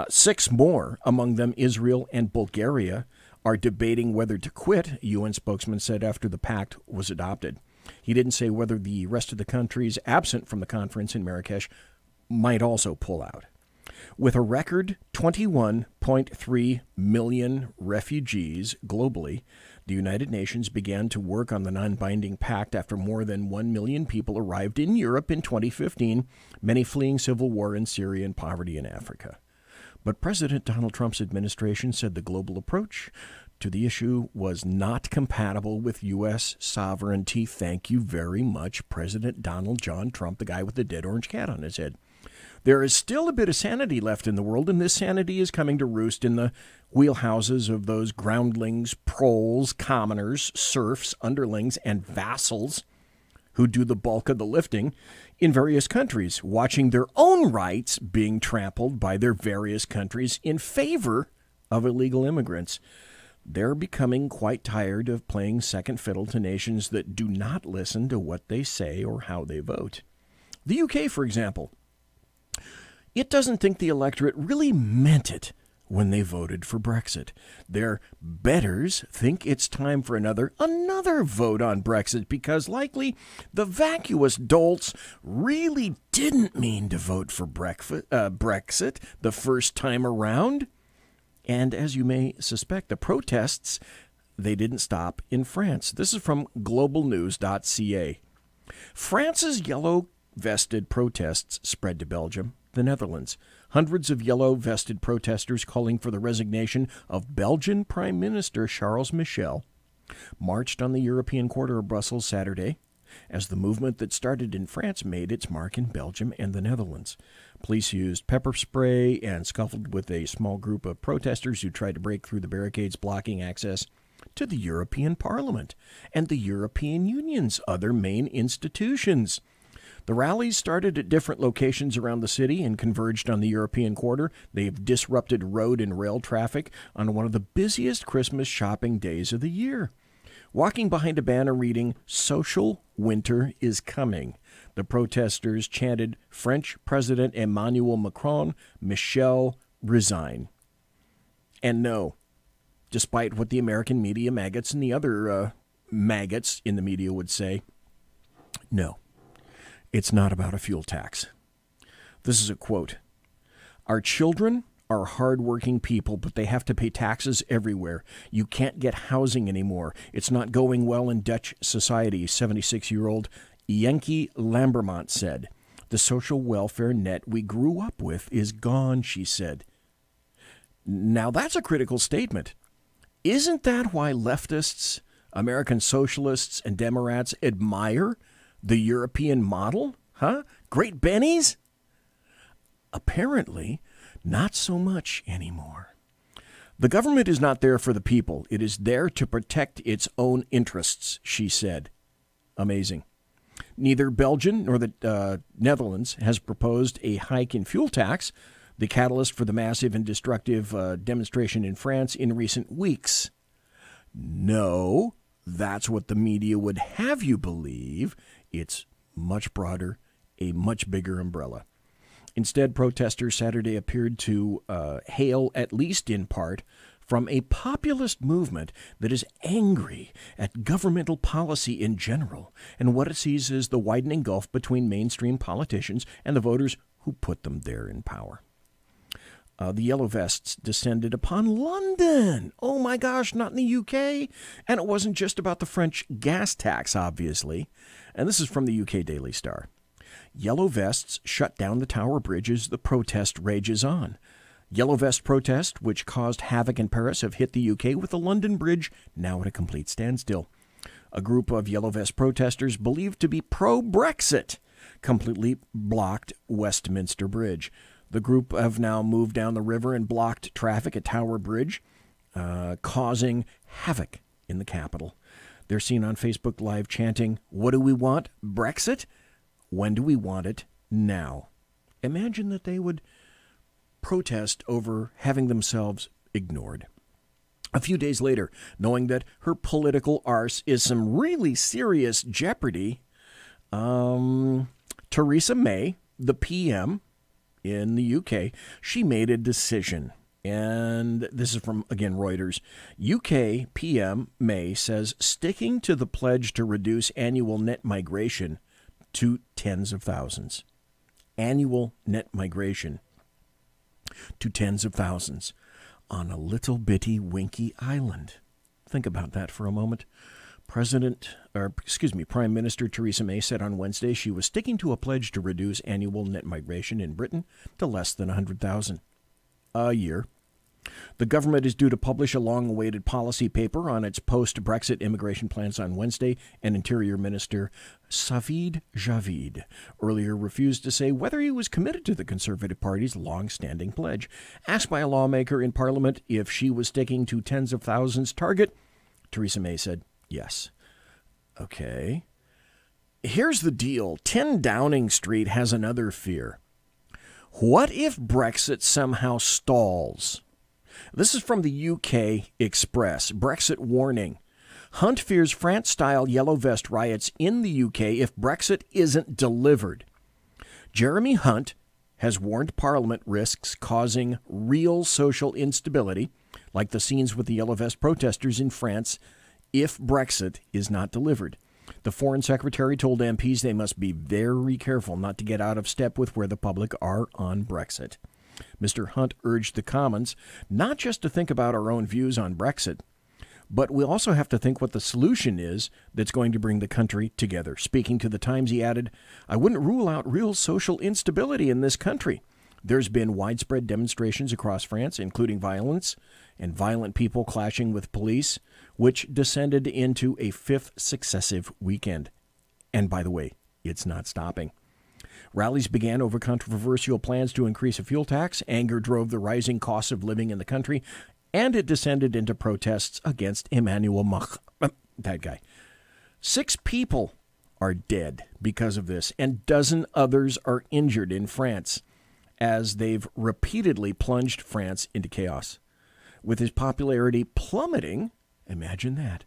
6 more, among them Israel and Bulgaria, are debating whether to quit, a UN spokesman said after the pact was adopted. He didn't say whether the rest of the countries absent from the conference in Marrakesh might also pull out. With a record 21.3 million refugees globally, the United Nations began to work on the non-binding pact after more than 1 million people arrived in Europe in 2015, many fleeing civil war in Syria and poverty in Africa. But President Donald Trump's administration said the global approach to the issue was not compatible with U.S. sovereignty. Thank you very much, President Donald John Trump, the guy with the dead orange cat on his head. There is still a bit of sanity left in the world, and this sanity is coming to roost in the wheelhouses of those groundlings, proles, commoners, serfs, underlings, and vassals who do the bulk of the lifting in various countries, watching their own rights being trampled by their various countries in favor of illegal immigrants. They're becoming quite tired of playing second fiddle to nations that do not listen to what they say or how they vote. The UK, for example, it doesn't think the electorate really meant it when they voted for Brexit. Their betters think it's time for another vote on Brexit because likely the vacuous dolts really didn't mean to vote for Brexit the first time around. And as you may suspect, the protests, they didn't stop in France. This is from globalnews.ca. France's yellow-vested protests spread to Belgium, the Netherlands. Hundreds of yellow-vested protesters calling for the resignation of Belgian Prime Minister Charles Michel marched on the European quarter of Brussels Saturday as the movement that started in France made its mark in Belgium and the Netherlands. Police used pepper spray and scuffled with a small group of protesters who tried to break through the barricades blocking access to the European Parliament and the European Union's other main institutions. The rallies started at different locations around the city and converged on the European quarter. They've disrupted road and rail traffic on one of the busiest Christmas shopping days of the year. Walking behind a banner reading, "Social Winter is Coming," the protesters chanted French President Emmanuel Macron, Michel, resign. And no, despite what the American media maggots and the other maggots in the media would say, no. It's not about a fuel tax. This is a quote. "Our children are hardworking people, but they have to pay taxes everywhere. You can't get housing anymore. It's not going well in Dutch society," 76-year-old Yankee Lambermont said. "The social welfare net we grew up with is gone," she said. Now that's a critical statement. Isn't that why leftists, American socialists, and Democrats admire the European model? Huh? Great bennies? Apparently, not so much anymore. The government is not there for the people. It is there to protect its own interests, she said. Amazing. Neither Belgium nor the Netherlands has proposed a hike in fuel tax, the catalyst for the massive and destructive demonstration in France in recent weeks. No, that's what the media would have you believe. It's much broader, a much bigger umbrella. Instead, protesters Saturday appeared to hail, at least in part, from a populist movement that is angry at governmental policy in general and what it sees as the widening gulf between mainstream politicians and the voters who put them there in power. The Yellow Vests descended upon London. Oh my gosh, not in the UK. And it wasn't just about the French gas tax, obviously. And this is from the UK Daily Star. Yellow Vests shut down the Tower Bridge as the protest rages on. Yellow Vest protest, which caused havoc in Paris, have hit the UK with the London Bridge now at a complete standstill. A group of Yellow Vest protesters believed to be pro-Brexit completely blocked Westminster Bridge. The group have now moved down the river and blocked traffic at Tower Bridge, causing havoc in the capital. They're seen on Facebook Live chanting, "What do we want? Brexit? When do we want it? Now." Imagine that they would protest over having themselves ignored. A few days later, knowing that her political arse is some really serious jeopardy, Theresa May, the PM in the UK, she made a decision. And this is from, again, Reuters. UK PM May says sticking to the pledge to reduce annual net migration to tens of thousands. Annual net migration to tens of thousands on a little bitty winky island. Think about that for a moment. Prime Minister Theresa May said on Wednesday she was sticking to a pledge to reduce annual net migration in Britain to less than 100,000 a year. The government is due to publish a long-awaited policy paper on its post-Brexit immigration plans on Wednesday, and Interior Minister Sajid Javid earlier refused to say whether he was committed to the Conservative Party's long-standing pledge. Asked by a lawmaker in Parliament if she was sticking to tens of thousands target, Theresa May said, yes. Okay. here's the deal. 10 Downing Street has another fear. What if Brexit somehow stalls? This is from the UK Express. Brexit warning. Hunt fears France-style yellow vest riots in the UK if Brexit isn't delivered. Jeremy Hunt has warned Parliament risks causing real social instability, like the scenes with the yellow vest protesters in France, if Brexit is not delivered. The Foreign Secretary told MPs they must be very careful not to get out of step with where the public are on Brexit. Mr. Hunt urged the Commons not just to think about our own views on Brexit, but we also have to think what the solution is that's going to bring the country together. Speaking to the Times, he added, I wouldn't rule out real social instability in this country. There's been widespread demonstrations across France, including violence and violent people clashing with police, which descended into a 5th successive weekend. And by the way, it's not stopping. Rallies began over controversial plans to increase a fuel tax. Anger drove the rising costs of living in the country, and it descended into protests against Emmanuel Macron. That guy. 6 people are dead because of this, and dozen others are injured in France as they've repeatedly plunged France into chaos. With his popularity plummeting, imagine that,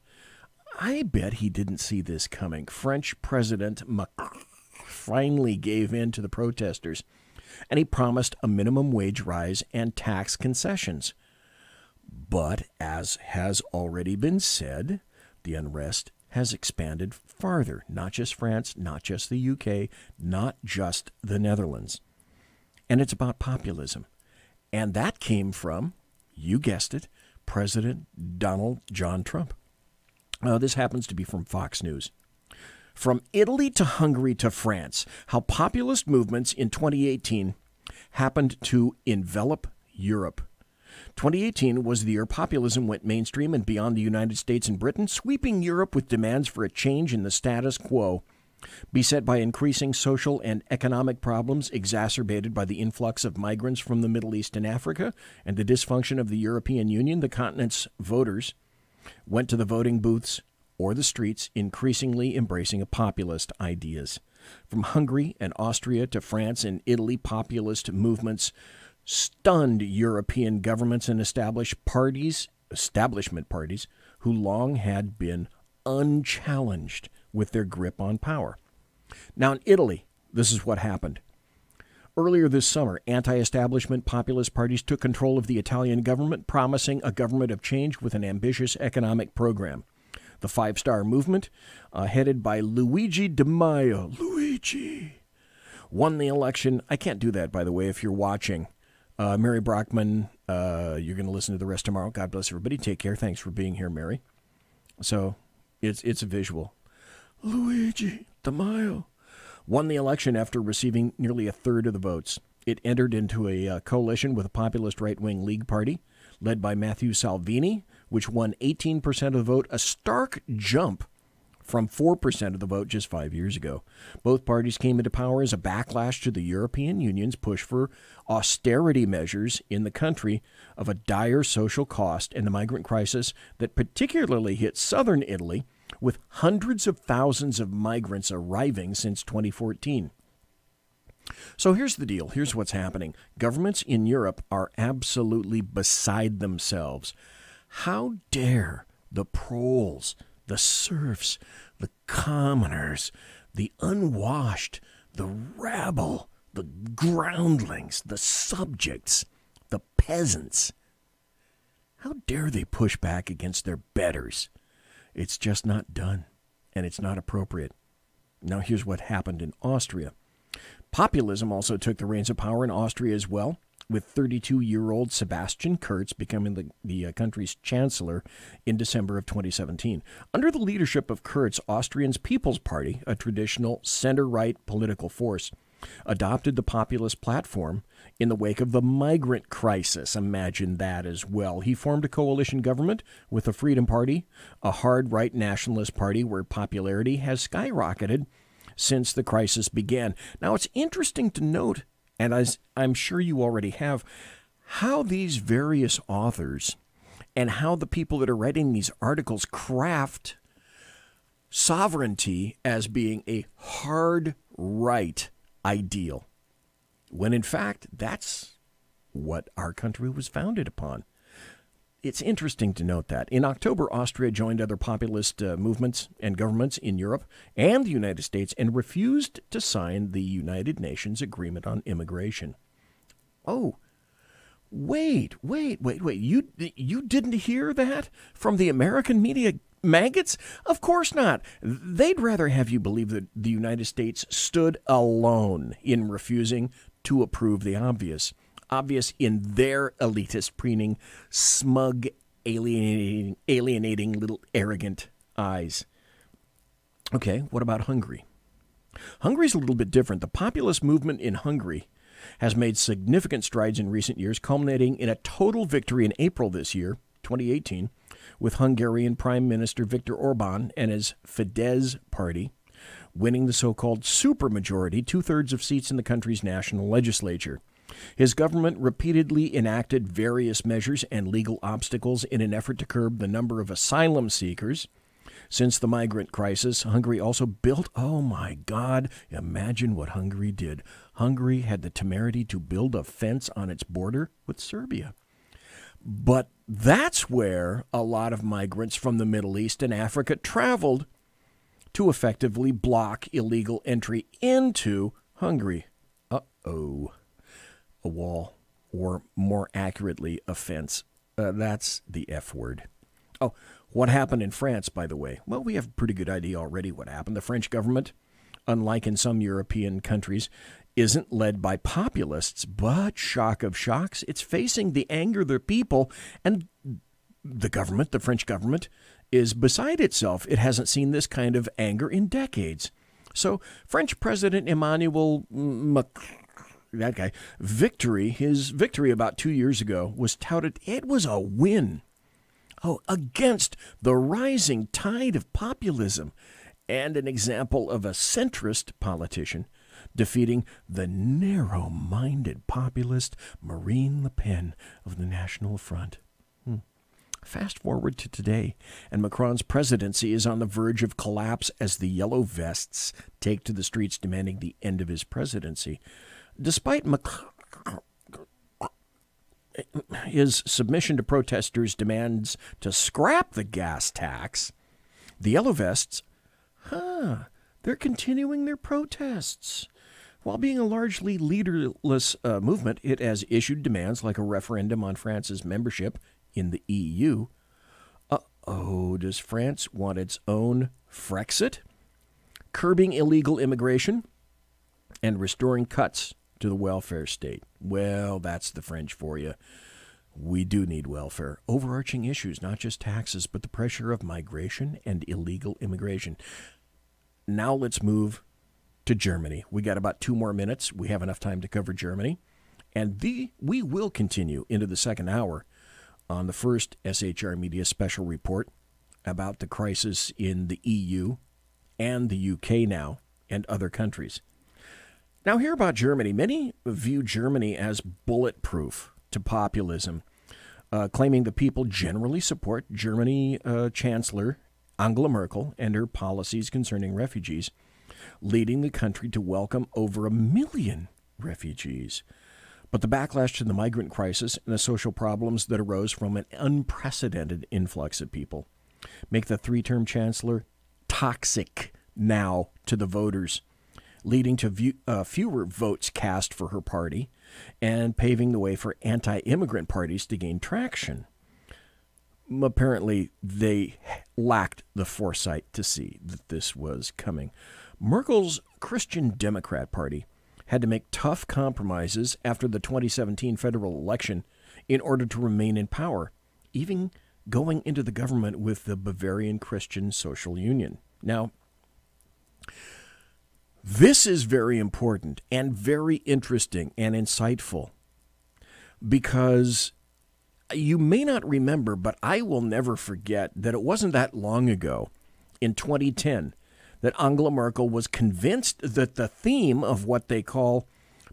I bet he didn't see this coming. French President Macron finally gave in to the protesters, and he promised a minimum wage rise and tax concessions. But, as has already been said, the unrest has expanded farther. Not just France, not just the UK, not just the Netherlands. And it's about populism. And that came from, you guessed it, President Donald John Trump. This happens to be from Fox News. From Italy to Hungary to France, how populist movements in 2018 happened to envelop Europe. 2018 was the year populism went mainstream and beyond the United States and Britain, sweeping Europe with demands for a change in the status quo. Beset by increasing social and economic problems exacerbated by the influx of migrants from the Middle East and Africa and the dysfunction of the European Union, the continent's voters went to the voting booths or the streets, increasingly embracing populist ideas. From Hungary and Austria to France and Italy, populist movements stunned European governments and establishment parties who long had been unchallenged with their grip on power. Now in Italy, this is what happened. Earlier this summer, anti-establishment populist parties took control of the Italian government, promising a government of change with an ambitious economic program. The Five Star Movement, headed by Luigi Di Maio, won the election. I can't do that, by the way, if you're watching. Mary Brockman, you're going to listen to the rest tomorrow. God bless everybody. Take care. Thanks for being here, Mary. So it's a visual. Luigi Di Maio won the election after receiving nearly a third of the votes. It entered into a coalition with a populist right-wing League Party led by Matteo Salvini, which won 18% of the vote, a stark jump from 4% of the vote just 5 years ago. Both parties came into power as a backlash to the European Union's push for austerity measures in the country of a dire social cost and the migrant crisis that particularly hit southern Italy, with hundreds of thousands of migrants arriving since 2014. So here's the deal. Here's what's happening. Governments in Europe are absolutely beside themselves. How dare the proles, the serfs, the commoners, the unwashed, the rabble, the groundlings, the subjects, the peasants, how dare they push back against their betters? It's just not done, and it's not appropriate. Now here's what happened in Austria. Populism also took the reins of power in Austria as well, with 32-year-old Sebastian Kurz becoming the country's chancellor in December of 2017. Under the leadership of Kurz, Austria's People's Party, a traditional center-right political force, adopted the populist platform in the wake of the migrant crisis. Imagine that as well. He formed a coalition government with the Freedom Party, a hard-right nationalist party where popularity has skyrocketed since the crisis began. Now, it's interesting to note, and as I'm sure you already have, how these various authors and how the people that are writing these articles craft sovereignty as being a hard right ideal, when in fact that's what our country was founded upon. It's interesting to note that. In October, Austria joined other populist movements and governments in Europe and the United States and refused to sign the United Nations Agreement on Immigration. Oh, wait. You didn't hear that from the American media maggots? Of course not. They'd rather have you believe that the United States stood alone in refusing to approve the obvious in their elitist, preening, smug, alienating little arrogant eyes. Okay, what about Hungary? Hungary's a little bit different. The populist movement in Hungary has made significant strides in recent years, culminating in a total victory in April this year, 2018, with Hungarian Prime Minister Viktor Orban and his Fidesz party winning the so-called supermajority, 2/3 of seats in the country's national legislature. His government repeatedly enacted various measures and legal obstacles in an effort to curb the number of asylum seekers. Since the migrant crisis, Hungary also built, oh my God, imagine what Hungary did. Hungary had the temerity to build a fence on its border with Serbia. But that's where a lot of migrants from the Middle East and Africa traveled to effectively block illegal entry into Hungary. Uh-oh. A wall, or more accurately, a fence. That's the F word. Oh, what happened in France, by the way? Well, we have a pretty good idea already what happened. The French government, unlike in some European countries, isn't led by populists, but shock of shocks, it's facing the anger of the people, and the government, the French government, is beside itself. It hasn't seen this kind of anger in decades. So French President Emmanuel Macron, that guy, his victory about 2 years ago was touted. It was a win. Oh, against the rising tide of populism, and an example of a centrist politician defeating the narrow-minded populist Marine Le Pen of the National Front. Fast forward to today, and Macron's presidency is on the verge of collapse as the yellow vests take to the streets demanding the end of his presidency. Despite his submission to protesters' demands to scrap the gas tax, the Yellow Vests, they're continuing their protests. While being a largely leaderless movement, it has issued demands like a referendum on France's membership in the EU. Does France want its own Frexit? Curbing illegal immigration and restoring cuts to the welfare state. Well, that's the French for you. We do need welfare. Overarching issues, not just taxes, but the pressure of migration and illegal immigration. Now let's move to Germany. We got about 2 more minutes. We have enough time to cover Germany. And we will continue into the second hour on the first SHR Media special report about the crisis in the EU and the UK now and other countries. Now, here about Germany. Many view Germany as bulletproof to populism, claiming the people generally support Germany Chancellor Angela Merkel and her policies concerning refugees, leading the country to welcome over 1 million refugees. But the backlash to the migrant crisis and the social problems that arose from an unprecedented influx of people make the 3-term chancellor toxic now to the voters, leading to fewer votes cast for her party and paving the way for anti-immigrant parties to gain traction. Apparently, they lacked the foresight to see that this was coming. Merkel's Christian Democrat Party had to make tough compromises after the 2017 federal election in order to remain in power, even going into the government with the Bavarian Christian Social Union. Now, this is very important and very interesting and insightful because you may not remember, but I will never forget that it wasn't that long ago, in 2010, that Angela Merkel was convinced that the theme of what they call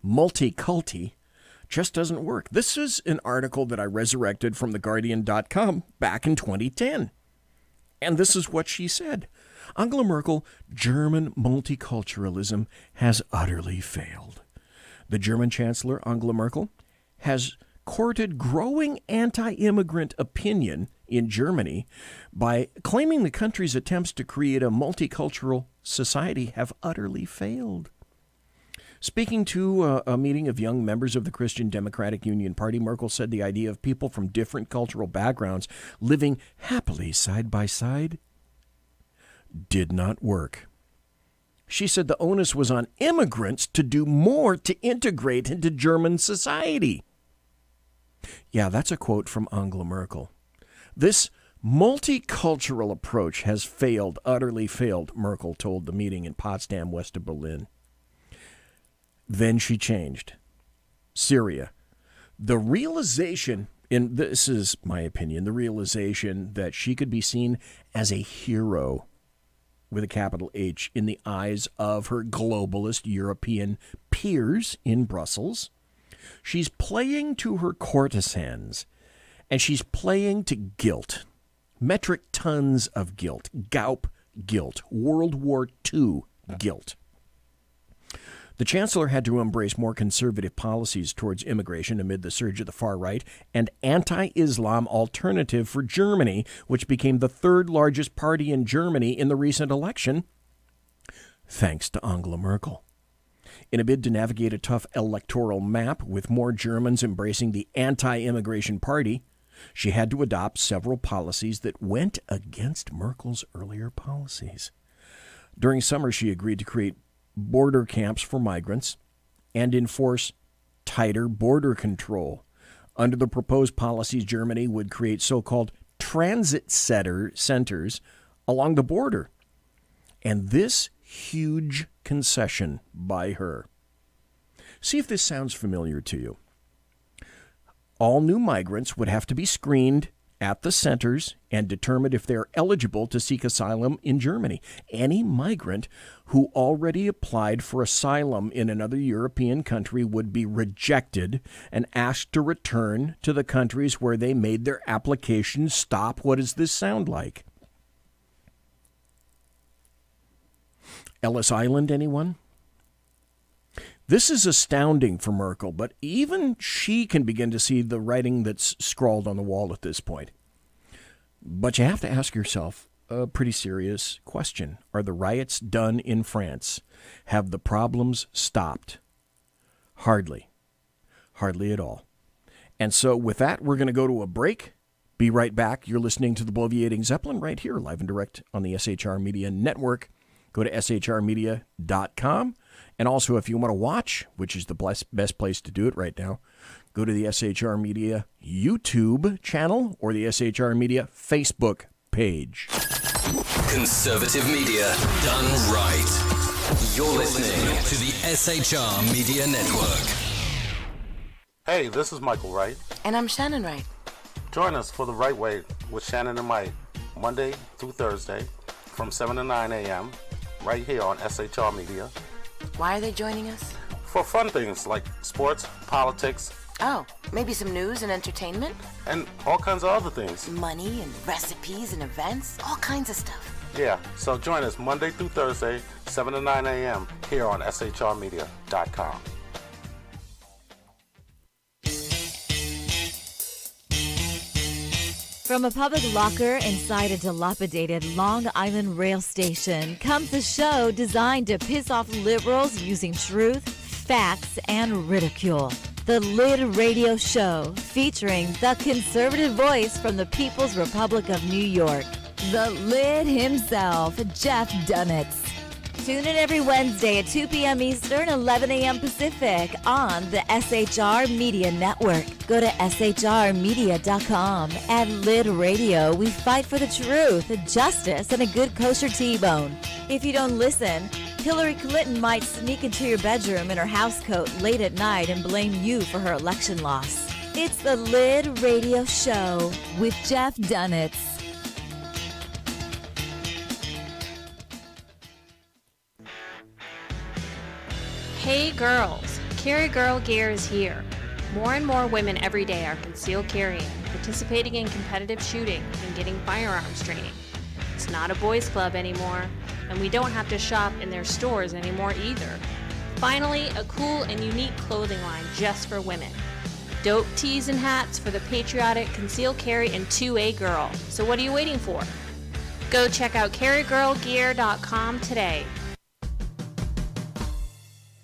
multiculti just doesn't work. This is an article that I resurrected from theguardian.com back in 2010. And this is what she said. Angela Merkel, German multiculturalism has utterly failed. The German Chancellor, Angela Merkel, has courted growing anti-immigrant opinion in Germany by claiming the country's attempts to create a multicultural society have utterly failed. Speaking to a meeting of young members of the Christian Democratic Union Party, Merkel said the idea of people from different cultural backgrounds living happily side by side did not work. She said the onus was on immigrants to do more to integrate into German society. Yeah, that's a quote from Angela Merkel. This multicultural approach has failed, utterly failed, Merkel told the meeting in Potsdam, west of Berlin. Then she changed. Syria. The realization, and this is my opinion, the realization that she could be seen as a hero with a capital H in the eyes of her globalist European peers in Brussels. She's playing to her courtesans, and she's playing to guilt. Metric tons of guilt. Gaup guilt. World War II guilt. The Chancellor had to embrace more conservative policies towards immigration amid the surge of the far right and anti-Islam Alternative for Germany, which became the third largest party in Germany in the recent election, thanks to Angela Merkel. In a bid to navigate a tough electoral map with more Germans embracing the anti-immigration party, she had to adopt several policies that went against Merkel's earlier policies. During summer, she agreed to create border camps for migrants and enforce tighter border control. Under the proposed policies, Germany would create so-called transit centers along the border. And this huge concession by her. See if this sounds familiar to you. All new migrants would have to be screened at the centers and determined if they're eligible to seek asylum in Germany. Any migrant who already applied for asylum in another European country would be rejected and asked to return to the countries where they made their application. Stop. What does this sound like? Ellis Island, anyone? This is astounding for Merkel, but even she can begin to see the writing that's scrawled on the wall at this point. But you have to ask yourself a pretty serious question. Are the riots done in France? Have the problems stopped? Hardly. Hardly at all. And so with that, we're going to go to a break. Be right back. You're listening to the Bloviating Zeppelin right here, live and direct on the SHR Media Network. Go to shrmedia.com. And also, if you want to watch, which is the best place to do it right now, go to the SHR Media YouTube channel or the SHR Media Facebook page. Conservative media done right. You're listening to the SHR Media Network. Hey, this is Michael Wright. And I'm Shannon Wright. Join us for The Right Way with Shannon and Mike, Monday through Thursday from 7 to 9 a.m. right here on SHR Media. Why are they joining us? For fun things like sports, politics. Oh, maybe some news and entertainment? And all kinds of other things. Money and recipes and events, all kinds of stuff. Yeah, so join us Monday through Thursday, 7 to 9 a.m. here on shrmedia.com. From a public locker inside a dilapidated Long Island rail station comes a show designed to piss off liberals using truth, facts, and ridicule. The Lid Radio Show, featuring the conservative voice from the People's Republic of New York, the Lid himself, Jeff Dunitz. Tune in every Wednesday at 2 p.m. Eastern, 11 a.m. Pacific on the SHR Media Network. Go to shrmedia.com. At Lid Radio, we fight for the truth, justice, and a good kosher T-bone. If you don't listen, Hillary Clinton might sneak into your bedroom in her housecoat late at night and blame you for her election loss. It's the Lid Radio Show with Jeff Dunitz. Hey girls, Carry Girl Gear is here. More and more women every day are concealed carrying, participating in competitive shooting, and getting firearms training. It's not a boys' club anymore, and we don't have to shop in their stores anymore either. Finally, a cool and unique clothing line just for women. Dope tees and hats for the patriotic concealed carry and 2A girl. So what are you waiting for? Go check out carrygirlgear.com today.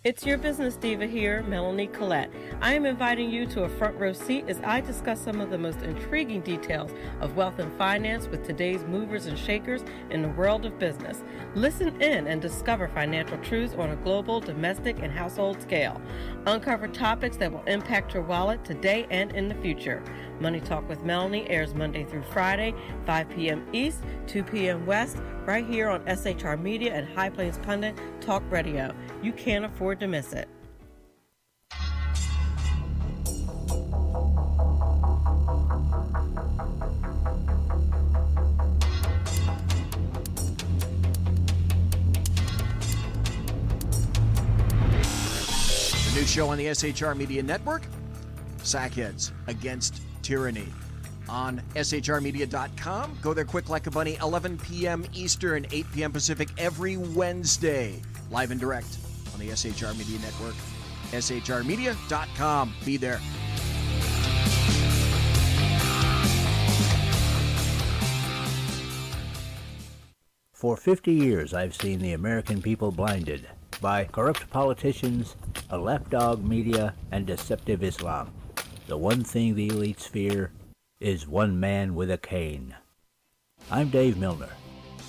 It's your business diva here, Melanie Collette. I am inviting you to a front row seat as I discuss some of the most intriguing details of wealth and finance with today's movers and shakers in the world of business. Listen in and discover financial truths on a global, domestic, and household scale. Uncover topics that will impact your wallet today and in the future. Money Talk with Melanie airs Monday through Friday, 5 p.m. East, 2 p.m. West, right here on SHR Media and High Plains Pundit Talk Radio. You can't afford to miss it. The new show on the SHR Media Network, Sackheads Against Tyranny. On shrmedia.com. Go there quick like a bunny, 11 p.m. Eastern, 8 p.m. Pacific, every Wednesday. Live and direct on the SHR Media Network. shrmedia.com. Be there. For 50 years, I've seen the American people blinded by corrupt politicians, a lapdog media, and deceptive Islam. The one thing the elites fear is one man with a cane. I'm Dave Milner.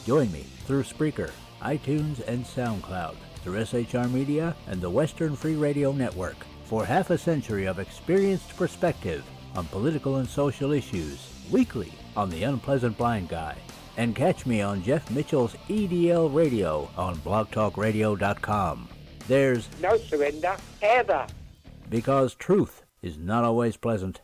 Join me through Spreaker, iTunes, and SoundCloud, through SHR Media and the Western Free Radio Network, for half a century of experienced perspective on political and social issues, weekly on The Unpleasant Blind Guy. And catch me on Jeff Mitchell's EDL Radio on blogtalkradio.com. There's no surrender, ever. Because truth is not always pleasant.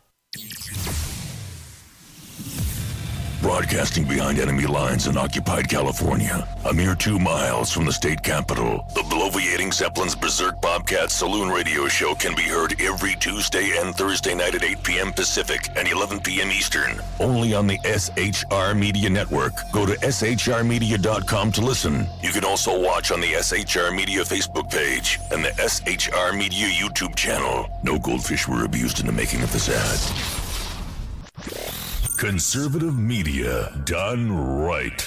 Broadcasting behind enemy lines in occupied California, a mere 2 miles from the state capitol, the bloviating Zeppelin's Berserk Bobcat Saloon Radio Show can be heard every Tuesday and Thursday night at 8 p.m. Pacific and 11 p.m. Eastern, only on the SHR Media Network. Go to shrmedia.com to listen. You can also watch on the SHR Media Facebook page and the SHR Media YouTube channel. No goldfish were abused in the making of this ad. Conservative media done right.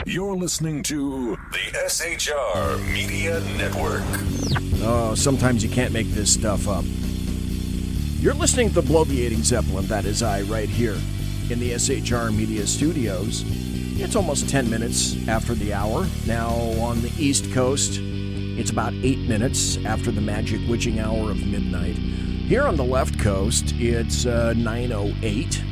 You're listening to the SHR Media Network. Oh, sometimes you can't make this stuff up. You're listening to the bloviating Zeppelin, that is I, right here in the SHR Media Studios. It's almost 10 minutes after the hour. Now on the East Coast, it's about 8 minutes after the magic witching hour of midnight. Here on the left coast, it's 9:08.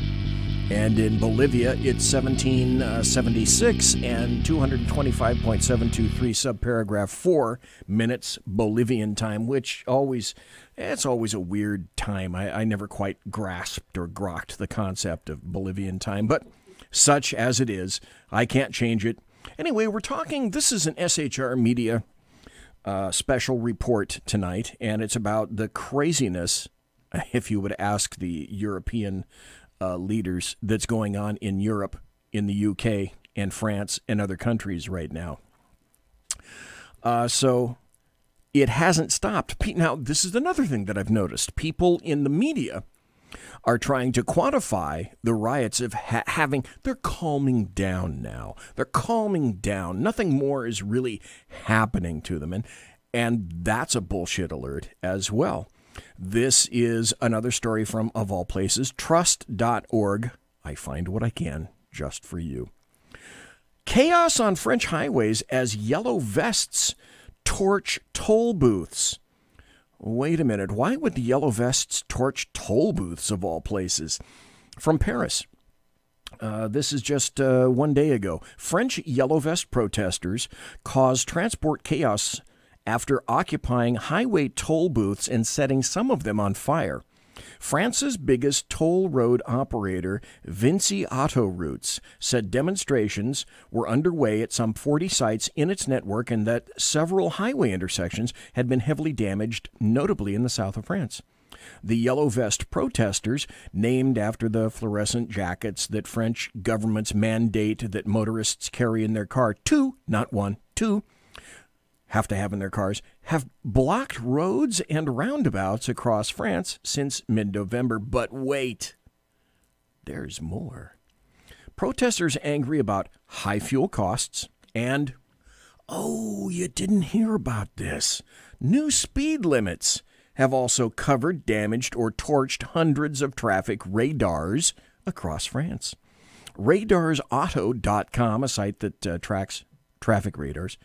And in Bolivia, it's 1776 and 225.723 subparagraph 4 minutes Bolivian time, which it's always a weird time. I never quite grasped or grokked the concept of Bolivian time, but such as it is, I can't change it. Anyway, this is an SHR Media special report tonight, and it's about the craziness, if you would ask the European leaders, that's going on in Europe, in the UK, and France, and other countries right now. So it hasn't stopped. Now, this is another thing that I've noticed. People in the media are trying to quantify the riots of they're calming down now. They're calming down. Nothing more is really happening to them. And that's a bullshit alert as well. This is another story from, of all places, trust.org. I find what I can just for you. Chaos on French highways as yellow vests torch toll booths. Wait a minute. Why would the yellow vests torch toll booths of all places? From Paris. This is just 1 day ago. French yellow vest protesters caused transport chaos after occupying highway toll booths and setting some of them on fire. France's biggest toll road operator, Vinci Autoroutes, said demonstrations were underway at some 40 sites in its network and that several highway intersections had been heavily damaged, notably in the south of France. The Yellow Vest protesters, named after the fluorescent jackets that French governments mandate that motorists carry in their car, two, not one, two, have to have in their cars, have blocked roads and roundabouts across France since mid-November. But wait, there's more. Protesters angry about high fuel costs and, oh, you didn't hear about this, new speed limits have also covered, damaged, or torched hundreds of traffic radars across France. RadarsAuto.com, a site that tracks traffic radars,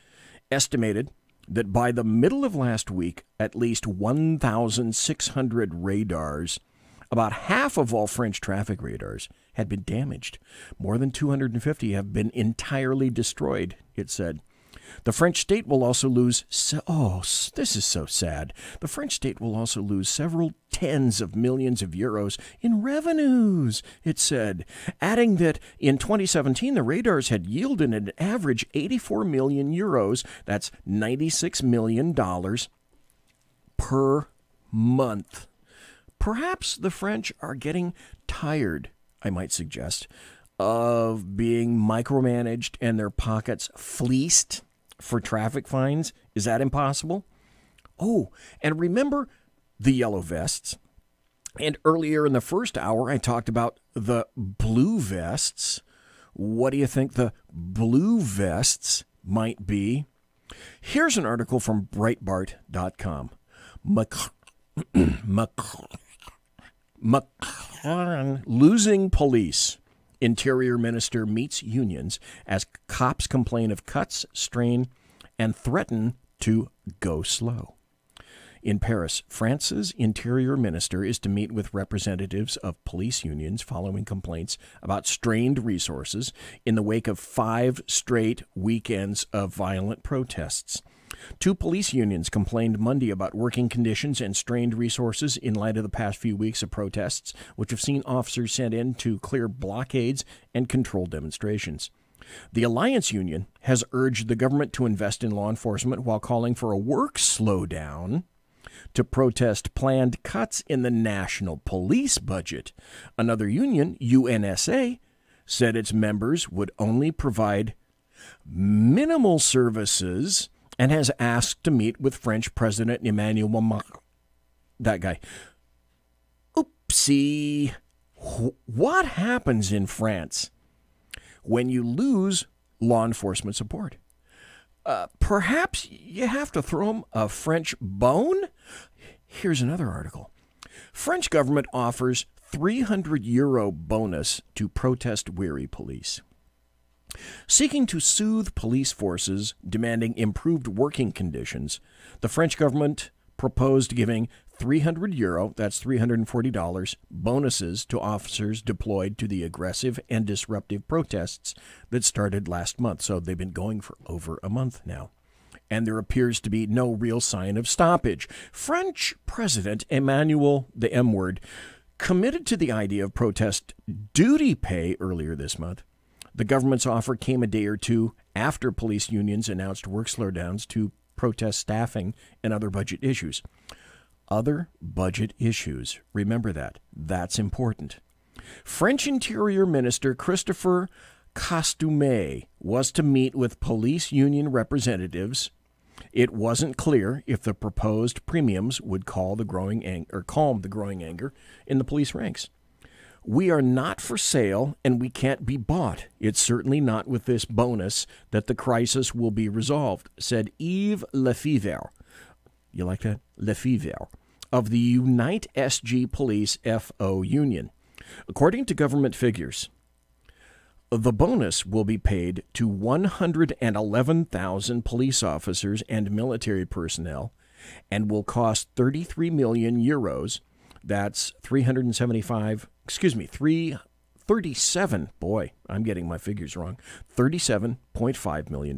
estimated that by the middle of last week, at least 1,600 radars, about half of all French traffic radars, had been damaged. More than 250 have been entirely destroyed, it said. The French state will also lose, this is so sad. The French state will also lose several tens of millions of euros in revenues, it said, adding that in 2017 the radars had yielded an average 84 million euros, that's $96 million per month. Perhaps the French are getting tired, I might suggest, of being micromanaged and their pockets fleeced for traffic fines. Is that impossible? Oh, and remember the Yellow Vests. And earlier in the first hour, I talked about the Blue Vests. What do you think the Blue Vests might be? Here's an article from Breitbart.com. Macron losing police. Interior Minister meets unions as cops complain of cuts, strain, and threaten to go slow. In Paris, France's Interior Minister is to meet with representatives of police unions following complaints about strained resources in the wake of 5 straight weekends of violent protests. 2 police unions complained Monday about working conditions and strained resources in light of the past few weeks of protests, which have seen officers sent in to clear blockades and control demonstrations. The Alliance Union has urged the government to invest in law enforcement while calling for a work slowdown to protest planned cuts in the national police budget. Another union, UNSA, said its members would only provide minimal services and has asked to meet with French President Emmanuel Macron. That guy. Oopsie. What happens in France when you lose law enforcement support? Perhaps you have to throw them a French bone? Here's another article. French government offers €300 bonus to protest-weary police. Seeking to soothe police forces demanding improved working conditions, the French government proposed giving €300, that's $340, bonuses to officers deployed to the aggressive and disruptive protests that started last month. So they've been going for over a month now. And there appears to be no real sign of stoppage. French President Emmanuel, the M word, committed to the idea of protest duty pay earlier this month. The government's offer came a day or two after police unions announced work slowdowns to protest staffing and other budget issues. Other budget issues. Remember that. That's important. French Interior Minister Christopher Costume was to meet with police union representatives. It wasn't clear if the proposed premiums would calm the growing anger in the police ranks. We are not for sale and we can't be bought. It's certainly not with this bonus that the crisis will be resolved, said Yves Lefevre. You like that? Lefevre of the Unite SG Police FO Union. According to government figures, the bonus will be paid to 111,000 police officers and military personnel and will cost 33 million euros. That's 37, boy, I'm getting my figures wrong, $37.5 million.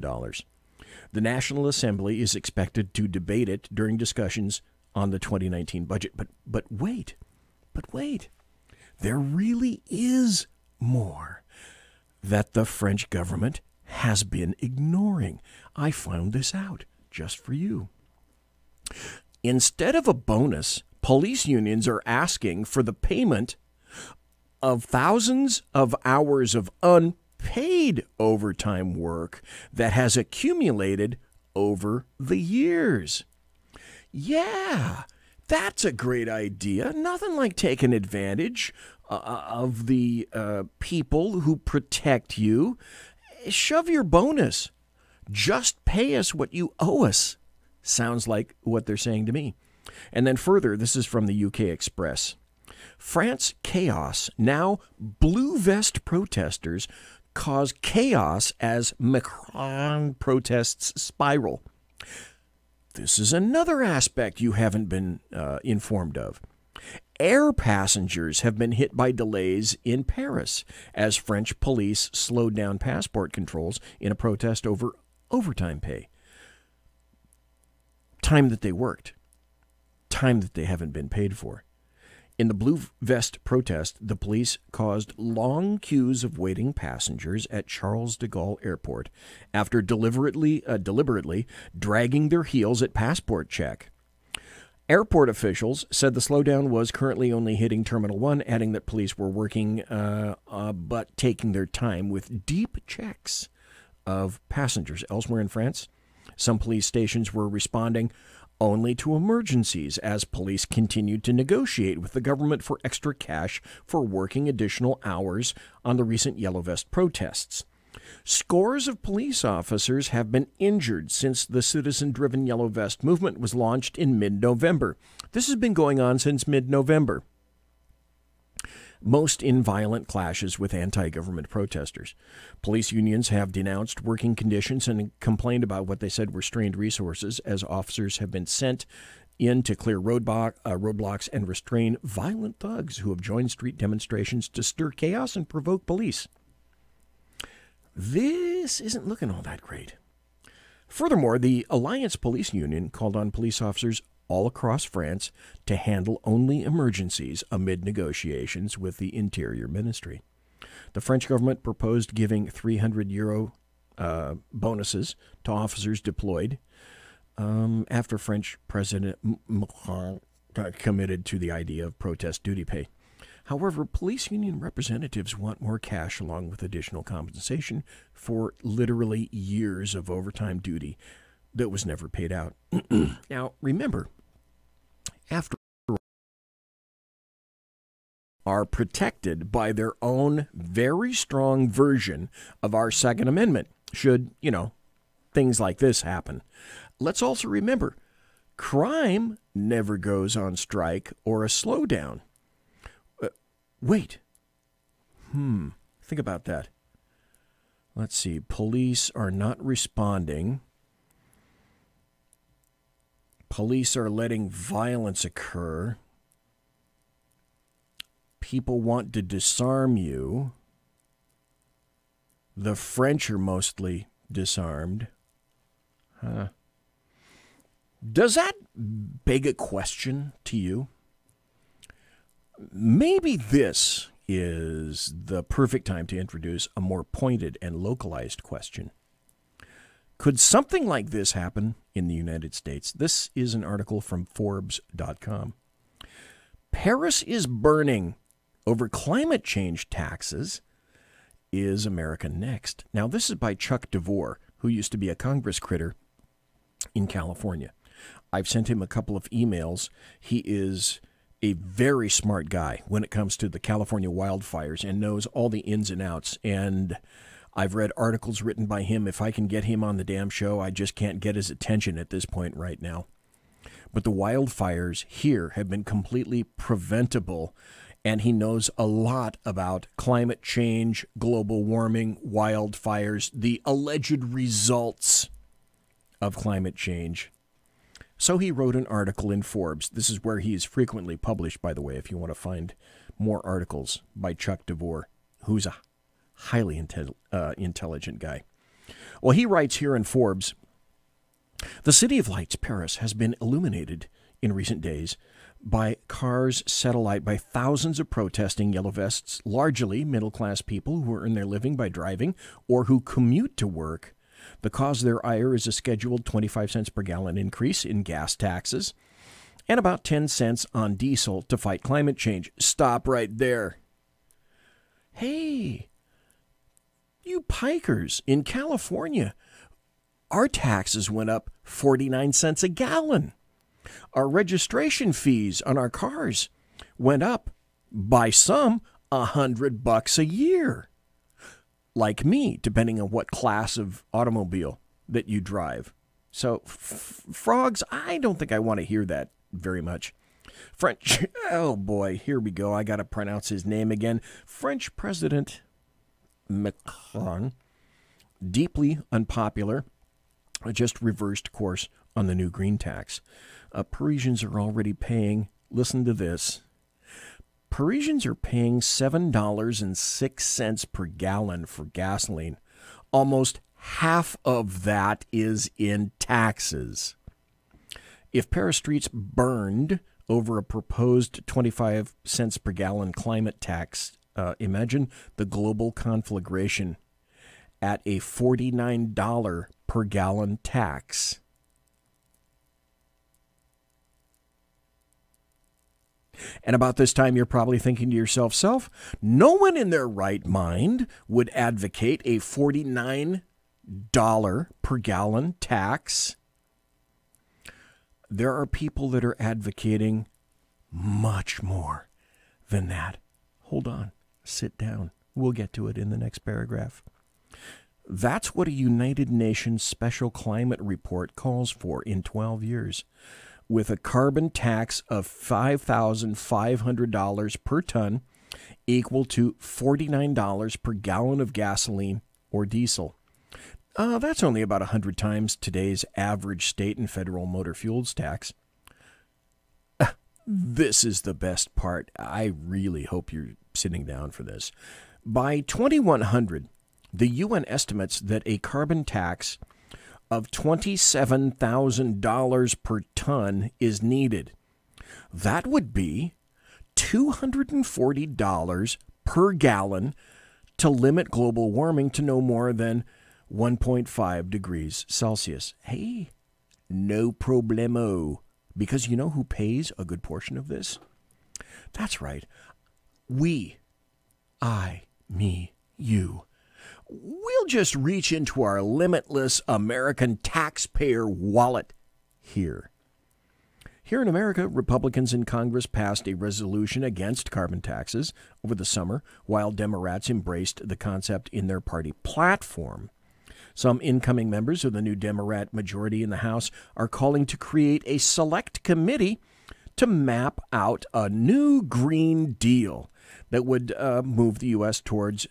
The National Assembly is expected to debate it during discussions on the 2019 budget. But wait, there really is more that the French government has been ignoring. I found this out just for you. Instead of a bonus, police unions are asking for the payment of thousands of hours of unpaid overtime work that has accumulated over the years. Yeah, that's a great idea. Nothing like taking advantage of the people who protect you. Shove your bonus. Just pay us what you owe us. Sounds like what they're saying to me. And then further, this is from the UK Express. France chaos. Now blue vest protesters cause chaos as Macron protests spiral. This is another aspect you haven't been informed of. Air passengers have been hit by delays in Paris as French police slowed down passport controls in a protest over overtime pay. Time that they worked. Time that they haven't been paid for. In the blue vest protest, the police caused long queues of waiting passengers at Charles de Gaulle Airport after deliberately dragging their heels at passport check. Airport officials said the slowdown was currently only hitting Terminal 1, adding that police were working but taking their time with deep checks of passengers. Elsewhere in France, some police stations were responding only to emergencies as police continued to negotiate with the government for extra cash for working additional hours on the recent Yellow Vest protests. Scores of police officers have been injured since the citizen-driven Yellow Vest movement was launched in mid-November. This has been going on since mid-November, most in violent clashes with anti-government protesters. Police unions have denounced working conditions and complained about what they said were strained resources as officers have been sent in to clear roadblocks and restrain violent thugs who have joined street demonstrations to stir chaos and provoke police. This isn't looking all that great. Furthermore, the Alliance Police Union called on police officers all across France to handle only emergencies amid negotiations with the Interior Ministry. The French government proposed giving €300 bonuses to officers deployed after French President Macron committed to the idea of protest duty pay. However, police union representatives want more cash along with additional compensation for literally years of overtime duty that was never paid out. Now, remember, after all, are protected by their own very strong version of our Second Amendment, should, things like this happen. Let's also remember, crime never goes on strike or a slowdown. Wait. Think about that. Let's see. Police are not responding. Police are letting violence occur. People want to disarm you. The French are mostly disarmed. Does that beg a question to you? Maybe this is the perfect time to introduce a more pointed and localized question. Could something like this happen in the United States? This is an article from Forbes.com. Paris is burning over climate change taxes. Is America next? Now, this is by Chuck DeVore, who used to be a Congress critter in California. I've sent him a couple of emails. He is a very smart guy when it comes to the California wildfires and knows all the ins and outs. And I've read articles written by him. If I can get him on the damn show, I just can't get his attention at this point right now. But the wildfires here have been completely preventable, and he knows a lot about climate change, global warming, wildfires, the alleged results of climate change. So he wrote an article in Forbes. This is where he is frequently published, by the way, if you want to find more articles by Chuck DeVore, who's a highly intelligent guy. Well, he writes here in Forbes, the City of Lights, Paris, has been illuminated in recent days by cars set alight by thousands of protesting yellow vests, largely middle-class people who earn their living by driving or who commute to work. The cause of their ire is a scheduled 25 cents per gallon increase in gas taxes. and about 10 cents on diesel to fight climate change. Stop right there. Hey, you pikers in California, our taxes went up 49 cents a gallon. Our registration fees on our cars went up by some $100 a year. Like me, depending on what class of automobile that you drive. So, frogs, I don't think I want to hear that very much. French, oh boy, here we go. I got to pronounce his name again. French President Macron, deeply unpopular, just reversed course on the new green tax. Parisians are already paying, listen to this, Parisians are paying $7.06 per gallon for gasoline. Almost half of that is in taxes. If Paris streets burned over a proposed 25 cents per gallon climate tax, imagine the global conflagration at a $49 per gallon tax. And about this time, you're probably thinking to yourself, no one in their right mind would advocate a $49 per gallon tax. There are people that are advocating much more than that. Hold on. Sit down. We'll get to it in the next paragraph. That's what a United Nations Special Climate Report calls for in 12 years. With a carbon tax of $5,500 per ton, equal to $49 per gallon of gasoline or diesel. That's only about 100 times today's average state and federal motor fuels tax. This is the best part. I really hope you're sitting down for this. By 2100, the UN estimates that a carbon tax of $27,000 per ton is needed. That would be $240 per gallon to limit global warming to no more than 1.5 degrees Celsius. Hey, no problemo. Because you know who pays a good portion of this? That's right. We, I, me, you. We'll just reach into our limitless American taxpayer wallet here. Here in America, Republicans in Congress passed a resolution against carbon taxes over the summer, while Democrats embraced the concept in their party platform. Some incoming members of the new Democrat majority in the House are calling to create a select committee to map out a new Green Deal that would move the U.S. towards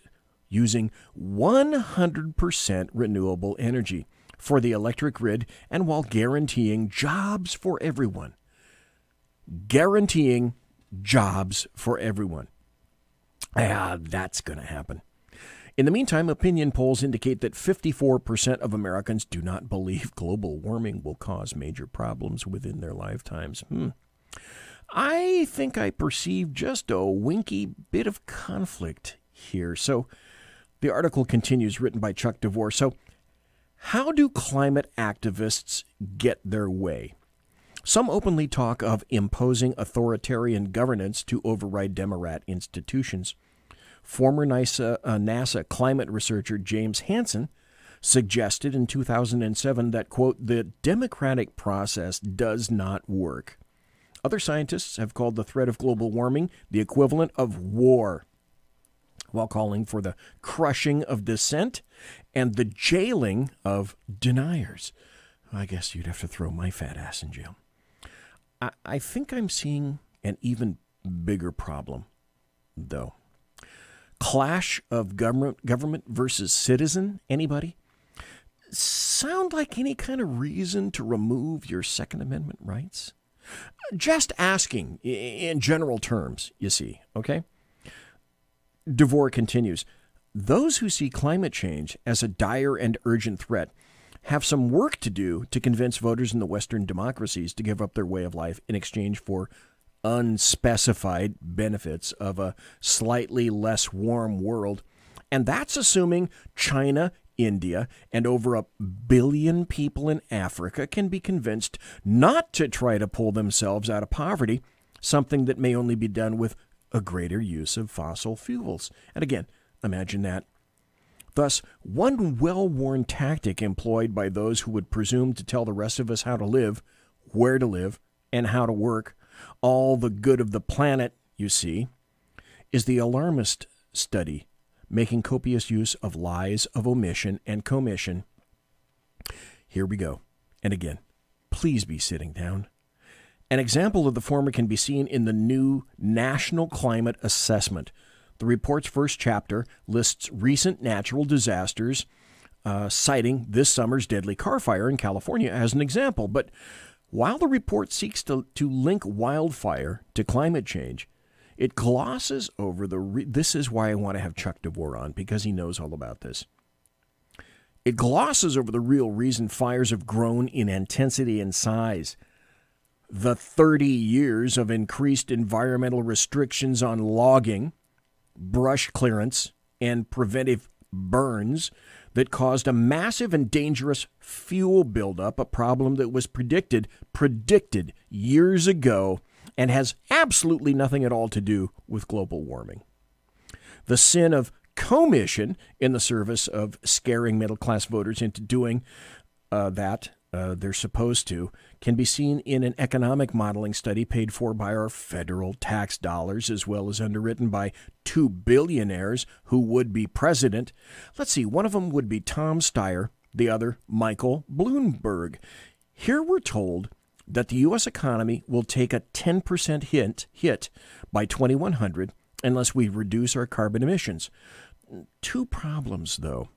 using 100% renewable energy for the electric grid, and while guaranteeing jobs for everyone. Guaranteeing jobs for everyone. That's going to happen. In the meantime, opinion polls indicate that 54% of Americans do not believe global warming will cause major problems within their lifetimes. I think I perceive just a winky bit of conflict here. So the article continues, written by Chuck DeVore. So how do climate activists get their way? Some openly talk of imposing authoritarian governance to override Democrat institutions. Former NASA climate researcher James Hansen suggested in 2007 that, quote, the democratic process does not work. Other scientists have called the threat of global warming the equivalent of war, while calling for the crushing of dissent and the jailing of deniers. I guess you'd have to throw my fat ass in jail. I think I'm seeing an even bigger problem, though. Clash of government versus citizen? Anybody? Sound like any kind of reason to remove your Second Amendment rights? Just asking in general terms, you see, okay? DeVore continues, those who see climate change as a dire and urgent threat have some work to do to convince voters in the Western democracies to give up their way of life in exchange for unspecified benefits of a slightly less warm world. And that's assuming China, India, and over 1 billion people in Africa can be convinced not to try to pull themselves out of poverty, something that may only be done with a greater use of fossil fuels. And again, imagine that. Thus, one well-worn tactic employed by those who would presume to tell the rest of us how to live, where to live, and how to work, all the good of the planet, you see, is the alarmist study, making copious use of lies of omission and commission. Here we go. And again, please be sitting down. An example of the former can be seen in the new National Climate Assessment. The report's first chapter lists recent natural disasters, citing this summer's deadly car fire in California as an example. But while the report seeks to link wildfire to climate change, it glosses over this is why I want to have Chuck DeVore on, because he knows all about this. It glosses over the real reason fires have grown in intensity and size. The 30 years of increased environmental restrictions on logging, brush clearance, and preventive burns that caused a massive and dangerous fuel buildup, a problem that was predicted years ago and has absolutely nothing at all to do with global warming. The sin of commission in the service of scaring middle-class voters into doing that they're supposed to can be seen in an economic modeling study paid for by our federal tax dollars, as well as underwritten by 2 billionaires who would be president. Let's see, one of them would be Tom Steyer, the other Michael Bloomberg. Here we're told that the U.S. economy will take a 10% hit by 2100 unless we reduce our carbon emissions. 2 problems, though.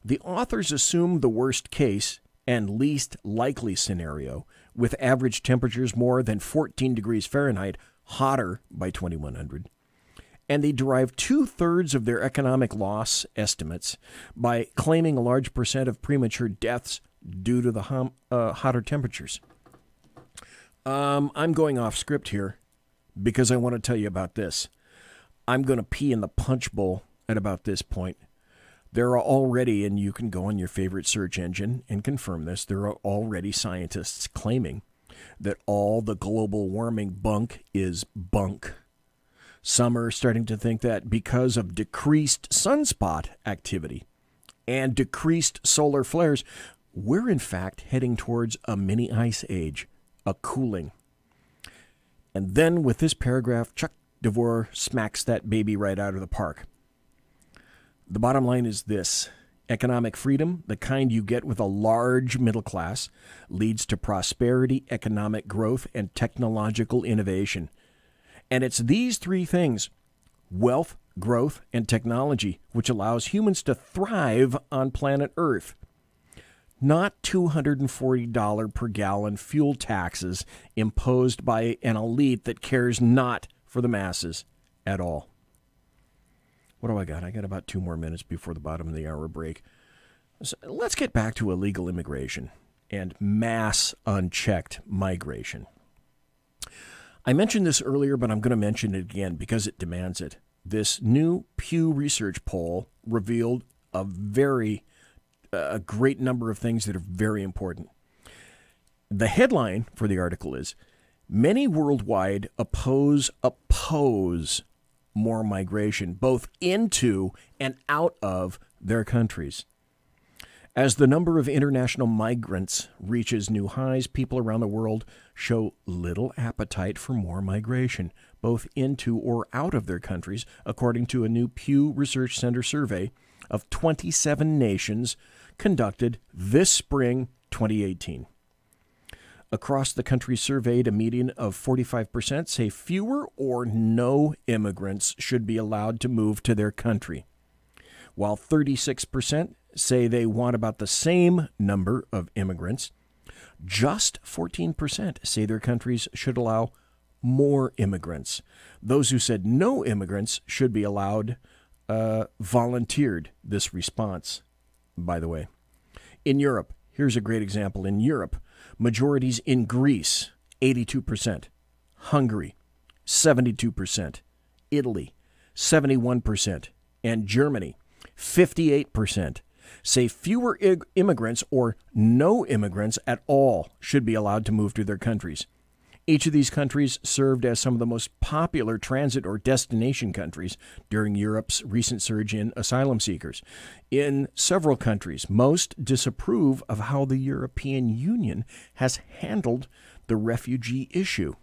The authors assume the worst case and least likely scenario, with average temperatures more than 14 degrees Fahrenheit hotter by 2100. And they derive 2/3 of their economic loss estimates by claiming a large percent of premature deaths due to the hotter temperatures. I'm going off script here because I want to tell you about this. I'm going to pee in the punch bowl at about this point. There are already, and you can go on your favorite search engine and confirm this, there are already scientists claiming that all the global warming bunk is bunk. Some are starting to think that because of decreased sunspot activity and decreased solar flares, we're in fact heading towards a mini ice age, a cooling. And then with this paragraph, Chuck DeVore smacks that baby right out of the park. The bottom line is this: economic freedom, the kind you get with a large middle class, leads to prosperity, economic growth, and technological innovation. And it's these 3 things, wealth, growth, and technology, which allows humans to thrive on planet Earth. Not $240 per gallon fuel taxes imposed by an elite that cares not for the masses at all. What do I got? I got about 2 more minutes before the bottom of the hour break. So let's get back to illegal immigration and mass unchecked migration. I mentioned this earlier, but I'm going to mention it again because it demands it. This new Pew Research poll revealed a great number of things that are very important. The headline for the article is, "Many worldwide oppose more migration, both into and out of their countries." As the number of international migrants reaches new highs, people around the world show little appetite for more migration, both into or out of their countries, according to a new Pew Research Center survey of 27 nations conducted this spring, 2018. Across the country surveyed, a median of 45% say fewer or no immigrants should be allowed to move to their country, while 36% say they want about the same number of immigrants. Just 14% say their countries should allow more immigrants. Those who said no immigrants should be allowed volunteered this response, by the way. In Europe, here's a great example. In Europe, majorities in Greece, 82%, Hungary, 72%, Italy, 71%, and Germany, 58%, say fewer immigrants or no immigrants at all should be allowed to move to their countries. Each of these countries served as some of the most popular transit or destination countries during Europe's recent surge in asylum seekers. In several countries, most disapprove of how the European Union has handled the refugee issue.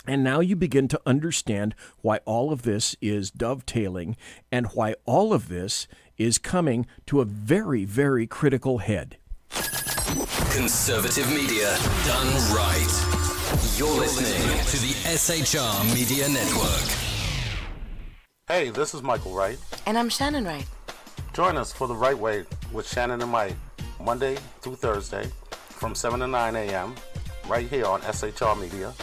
And now you begin to understand why all of this is dovetailing and why all of this is coming to a very, very critical head. Conservative media done right. You're listening to the SHR Media Network. Hey, this is Michael Wright. And I'm Shannon Wright. Join us for The Right Way with Shannon and Mike, Monday through Thursday from 7 to 9 a.m. right here on SHR Media.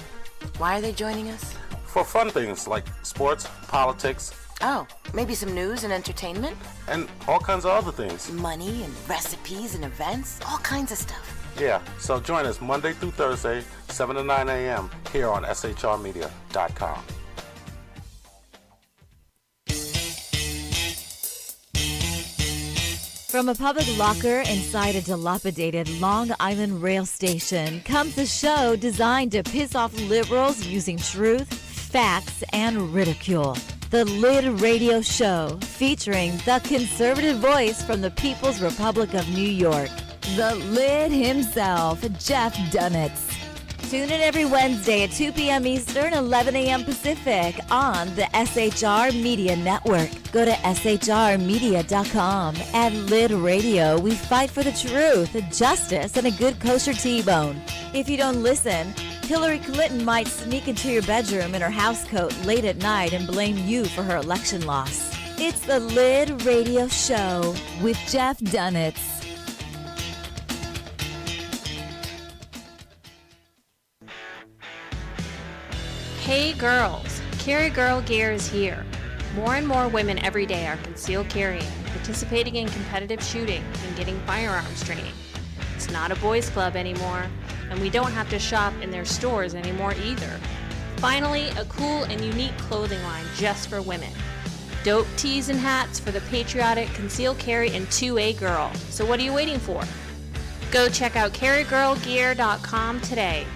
Why are they joining us? For fun things like sports, politics. Oh, maybe some news and entertainment? And all kinds of other things. Money and recipes and events, all kinds of stuff. Yeah, so join us Monday through Thursday, 7 to 9 a.m. here on shrmedia.com. From a public locker inside a dilapidated Long Island rail station comes a show designed to piss off liberals using truth, facts, and ridicule. The Lid Radio Show, featuring the conservative voice from the People's Republic of New York, the Lid himself, Jeff Dunitz. Tune in every Wednesday at 2 p.m. Eastern, 11 a.m. Pacific on the SHR Media Network. Go to shrmedia.com. At Lid Radio, we fight for the truth, justice, and a good kosher T-bone. If you don't listen, Hillary Clinton might sneak into your bedroom in her housecoat late at night and blame you for her election loss. It's the Lid Radio Show with Jeff Dunitz. Hey girls, Carry Girl Gear is here. More and more women every day are concealed carrying, participating in competitive shooting, and getting firearms training. It's not a boys' club anymore, and we don't have to shop in their stores anymore either. Finally, a cool and unique clothing line just for women. Dope tees and hats for the patriotic concealed carry and 2A girl. So what are you waiting for? Go check out carrygirlgear.com today.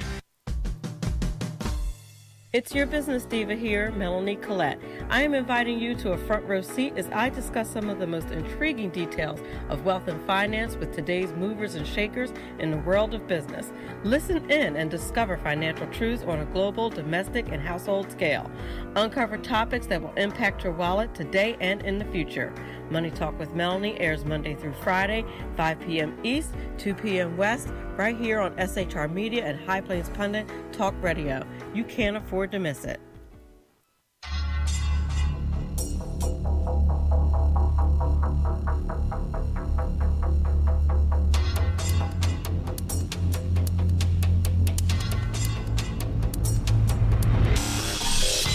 It's your business diva here, Melanie Collette. I am inviting you to a front row seat as I discuss some of the most intriguing details of wealth and finance with today's movers and shakers in the world of business. Listen in and discover financial truths on a global, domestic, and household scale. Uncover topics that will impact your wallet today and in the future. Money Talk with Melanie airs Monday through Friday, 5 p.m. East, 2 p.m. West, right here on SHR Media and High Plains Pundit Talk Radio. You can't afford to miss it.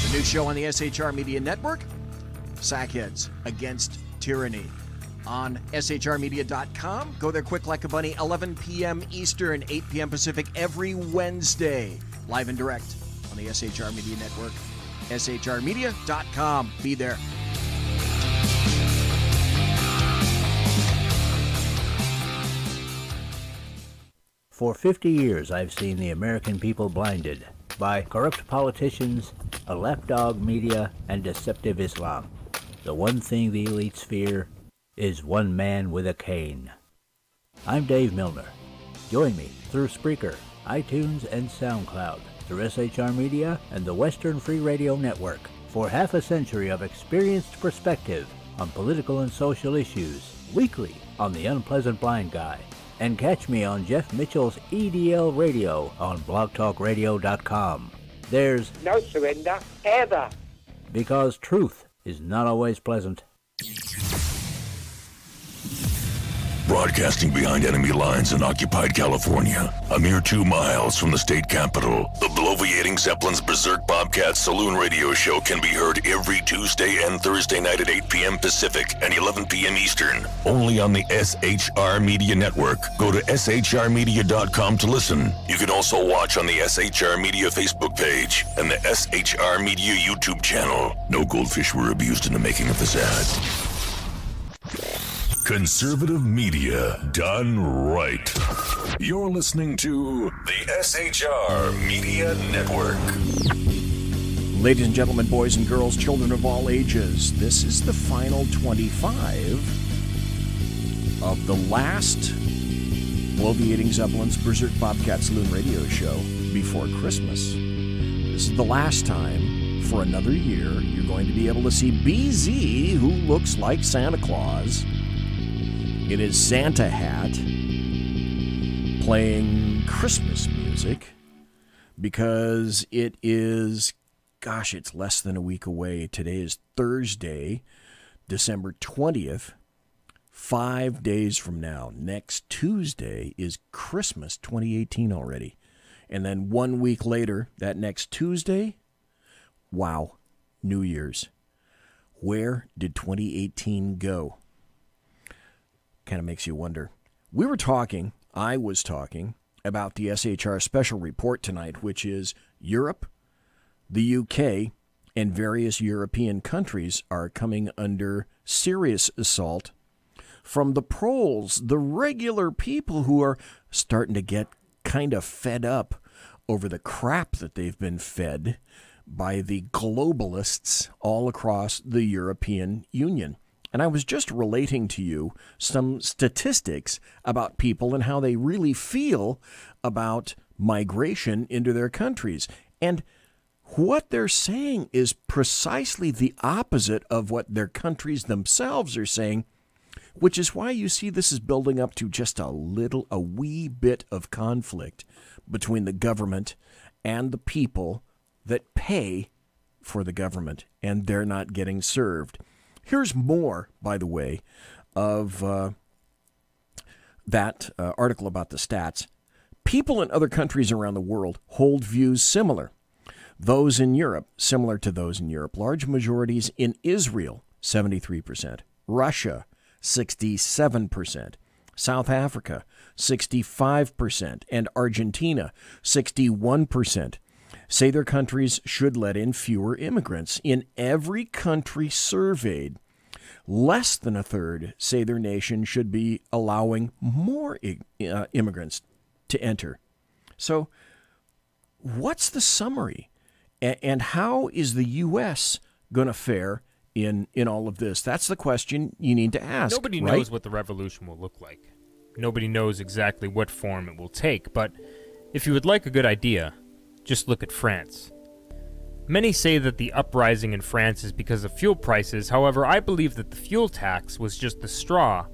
The new show on the SHR Media Network, Sackheads Against Tyranny. On shrmedia.com. Go there quick like a bunny, 11 p.m. Eastern, 8 p.m. Pacific every Wednesday. Live and direct on the SHR Media Network. shrmedia.com. Be there. For 50 years, I've seen the American people blinded by corrupt politicians, a lapdog media, and deceptive Islam. The one thing the elites fear is one man with a cane. I'm Dave Milner. Join me through Spreaker, iTunes, and SoundCloud, through SHR Media and the Western Free Radio Network, for half a century of experienced perspective on political and social issues, weekly on The Unpleasant Blind Guy. And catch me on Jeff Mitchell's EDL Radio on blogtalkradio.com. There's no surrender, ever. Because truth is not always pleasant. Broadcasting behind enemy lines in occupied California, a mere 2 miles from the state capitol, the bloviating Zeppelin's Berserk Bobcat Saloon Radio Show can be heard every Tuesday and Thursday night at 8 p.m. Pacific and 11 p.m. Eastern, only on the SHR Media Network. Go to shrmedia.com to listen. You can also watch on the SHR Media Facebook page and the SHR Media YouTube channel. No goldfish were abused in the making of this ad. Conservative media done right. You're listening to the SHR Media Network. Ladies and gentlemen, boys and girls, children of all ages, this is the final 25 of the last Bloviating Zeppelin's Berserk Bobcat Saloon radio show before Christmas. This is the last time for another year you're going to be able to see BZ, who looks like Santa Claus, in his Santa hat, playing Christmas music, because it is, gosh, it's less than a week away. Today is Thursday, December 20th. 5 days from now, next Tuesday, is Christmas 2018 already. And then 1 week later, that next Tuesday, wow, New Year's. Where did 2018 go? Kind of makes you wonder. I was talking about the SHR special report tonight, which is Europe, the UK, and various European countries are coming under serious assault from the proles, the regular people who are starting to get kind of fed up over the crap that they've been fed by the globalists all across the European Union. And I was just relating to you some statistics about people and how they really feel about migration into their countries. And what they're saying is precisely the opposite of what their countries themselves are saying, which is why you see this is building up to just a wee bit of conflict between the government and the people that pay for the government, and they're not getting served. Here's more, by the way, of that article about the stats. People in other countries around the world hold views similar. Those in Europe, similar to those in Europe. Large majorities in Israel, 73%. Russia, 67%, South Africa, 65%, and Argentina, 61%, say their countries should let in fewer immigrants. In every country surveyed, less than a third say their nation should be allowing more immigrants to enter. So, what's the summary? And how is the U.S. going to fare in all of this? That's the question you need to ask. Nobody knows what the revolution will look like. Nobody knows exactly what form it will take, but if you would like a good idea, just look at France. Many say that the uprising in France is because of fuel prices. However, I believe that the fuel tax was just the straw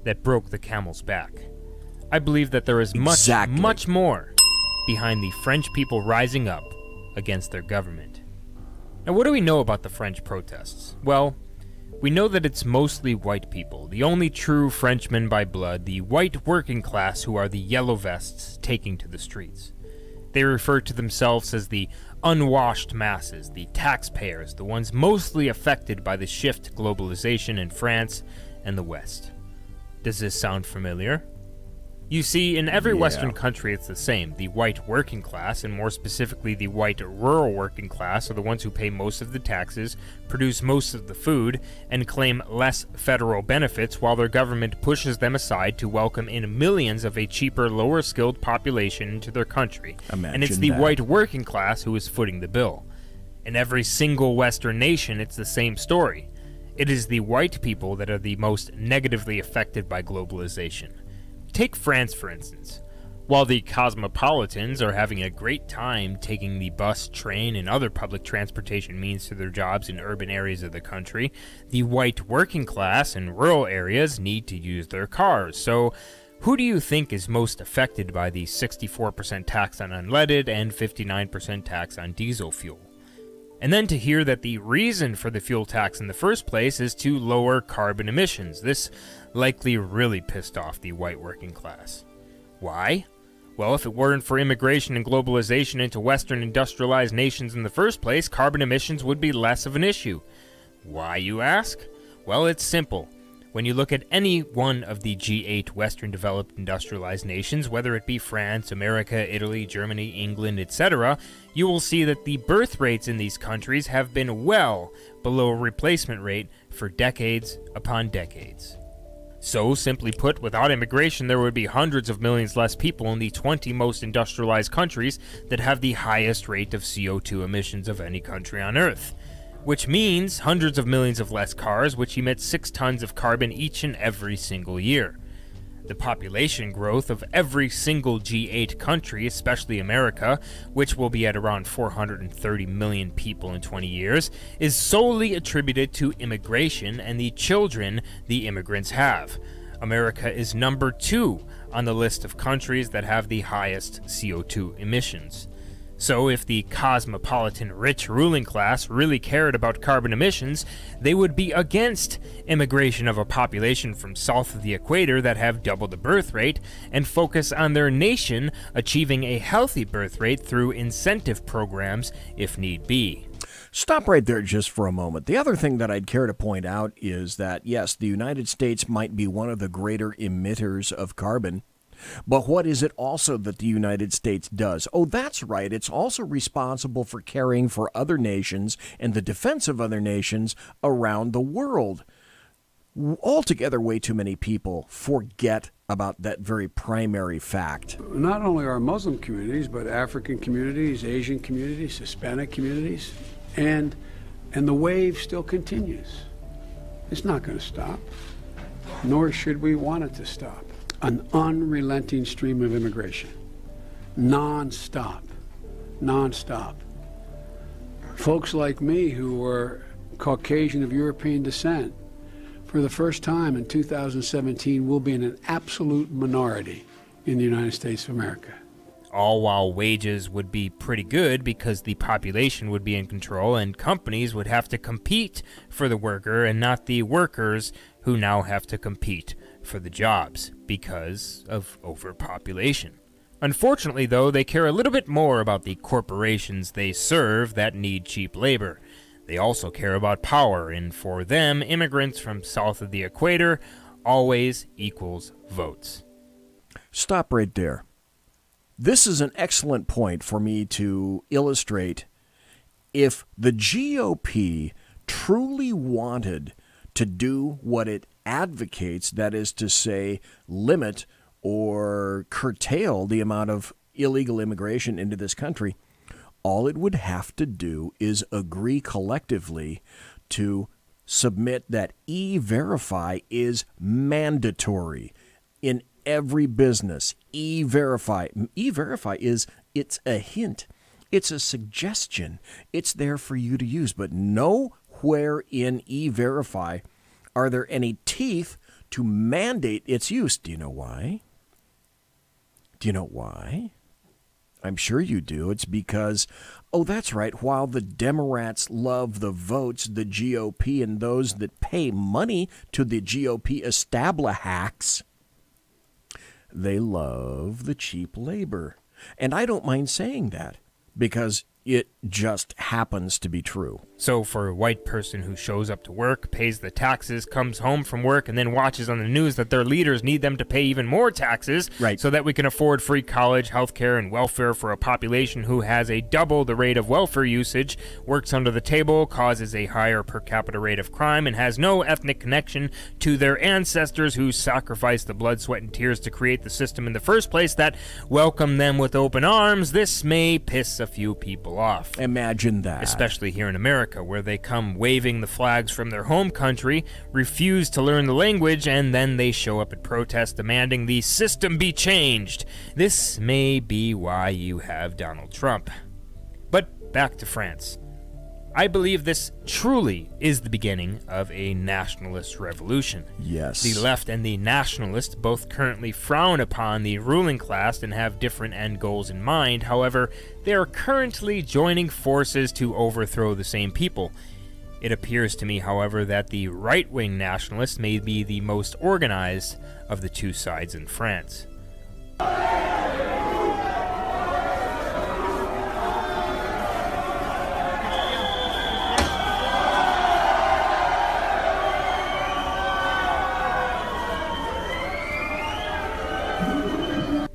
that broke the camel's back. I believe that there is much more behind the French people rising up against their government. Now, what do we know about the French protests? Well, we know that it's mostly white people, the only true Frenchmen by blood, the white working class who are the yellow vests taking to the streets. They refer to themselves as the unwashed masses, the taxpayers, the ones mostly affected by the shift to globalization in France and the West. Does this sound familiar? You see, in every Western country it's the same. The white working class, and more specifically the white rural working class, are the ones who pay most of the taxes, produce most of the food, and claim less federal benefits while their government pushes them aside to welcome in millions of a cheaper, lower-skilled population into their country. And it's the white working class who is footing the bill. In every single Western nation, it's the same story. It is the white people that are the most negatively affected by globalization. Take France, for instance. While the cosmopolitans are having a great time taking the bus, train, and other public transportation means to their jobs in urban areas of the country, the white working class in rural areas need to use their cars. So, who do you think is most affected by the 64% tax on unleaded and 59% tax on diesel fuel? And then to hear that the reason for the fuel tax in the first place is to lower carbon emissions. This likely really pissed off the white working class. Why? Well, if it weren't for immigration and globalization into Western industrialized nations in the first place, carbon emissions would be less of an issue. Why, you ask? Well, it's simple. When you look at any one of the G8 Western developed industrialized nations, whether it be France, America, Italy, Germany, England, etc., you will see that the birth rates in these countries have been well below replacement rate for decades upon decades. So, simply put, without immigration, there would be hundreds of millions less people in the 20 most industrialized countries that have the highest rate of CO2 emissions of any country on Earth. Which means hundreds of millions of less cars, which emit 6 tons of carbon each and every single year. The population growth of every single G8 country, especially America, which will be at around 430 million people in 20 years, is solely attributed to immigration and the children the immigrants have. America is number 2 on the list of countries that have the highest CO2 emissions. So if the cosmopolitan rich ruling class really cared about carbon emissions, they would be against immigration of a population from south of the equator that have double the birth rate and focus on their nation achieving a healthy birth rate through incentive programs if need be. Stop right there just for a moment. The other thing that I'd care to point out is that, yes, the United States might be one of the greater emitters of carbon. But what is it also that the United States does? Oh, that's right. It's also responsible for caring for other nations and the defense of other nations around the world. Altogether, way too many people forget about that very primary fact. Not only our Muslim communities, but African communities, Asian communities, Hispanic communities, and the wave still continues. It's not going to stop, nor should we want it to stop. An unrelenting stream of immigration, non-stop. Folks like me who were Caucasian of European descent, for the first time in 2017, will be in an absolute minority in the United States of America. All while wages would be pretty good because the population would be in control and companies would have to compete for the worker and not the workers who now have to compete for the jobs because of overpopulation. Unfortunately, though, they care a little bit more about the corporations they serve that need cheap labor. They also care about power, and for them, immigrants from south of the equator always equals votes. Stop right there. This is an excellent point for me to illustrate. If the GOP truly wanted to do what it advocates, that is to say, limit or curtail the amount of illegal immigration into this country, all it would have to do is agree collectively to submit that E-Verify is mandatory in every business. E-Verify is, it's a hint. It's a suggestion. It's there for you to use, but nowhere in E-Verify are there any teeth to mandate its use. Do you know why? I'm sure you do. It's because, oh, that's right, while the Democrats love the votes, the GOP and those that pay money to the GOP establishhacks, they love the cheap labor. And I don't mind saying that because it just happens to be true. So for a white person who shows up to work, pays the taxes, comes home from work, and then watches on the news that their leaders need them to pay even more taxes so that we can afford free college, healthcare, and welfare for a population who has a double the rate of welfare usage, works under the table, causes a higher per capita rate of crime, and has no ethnic connection to their ancestors who sacrificed the blood, sweat, and tears to create the system in the first place that welcomed them with open arms. This may piss a few people off. Imagine that. Especially here in America, where they come waving the flags from their home country, refuse to learn the language, and then they show up at protests demanding the system be changed. This may be why you have Donald Trump. But back to France. I believe this truly is the beginning of a nationalist revolution. Yes. The left and the nationalists both currently frown upon the ruling class and have different end goals in mind. However, they are currently joining forces to overthrow the same people. It appears to me, however, that the right-wing nationalists may be the most organized of the two sides in France.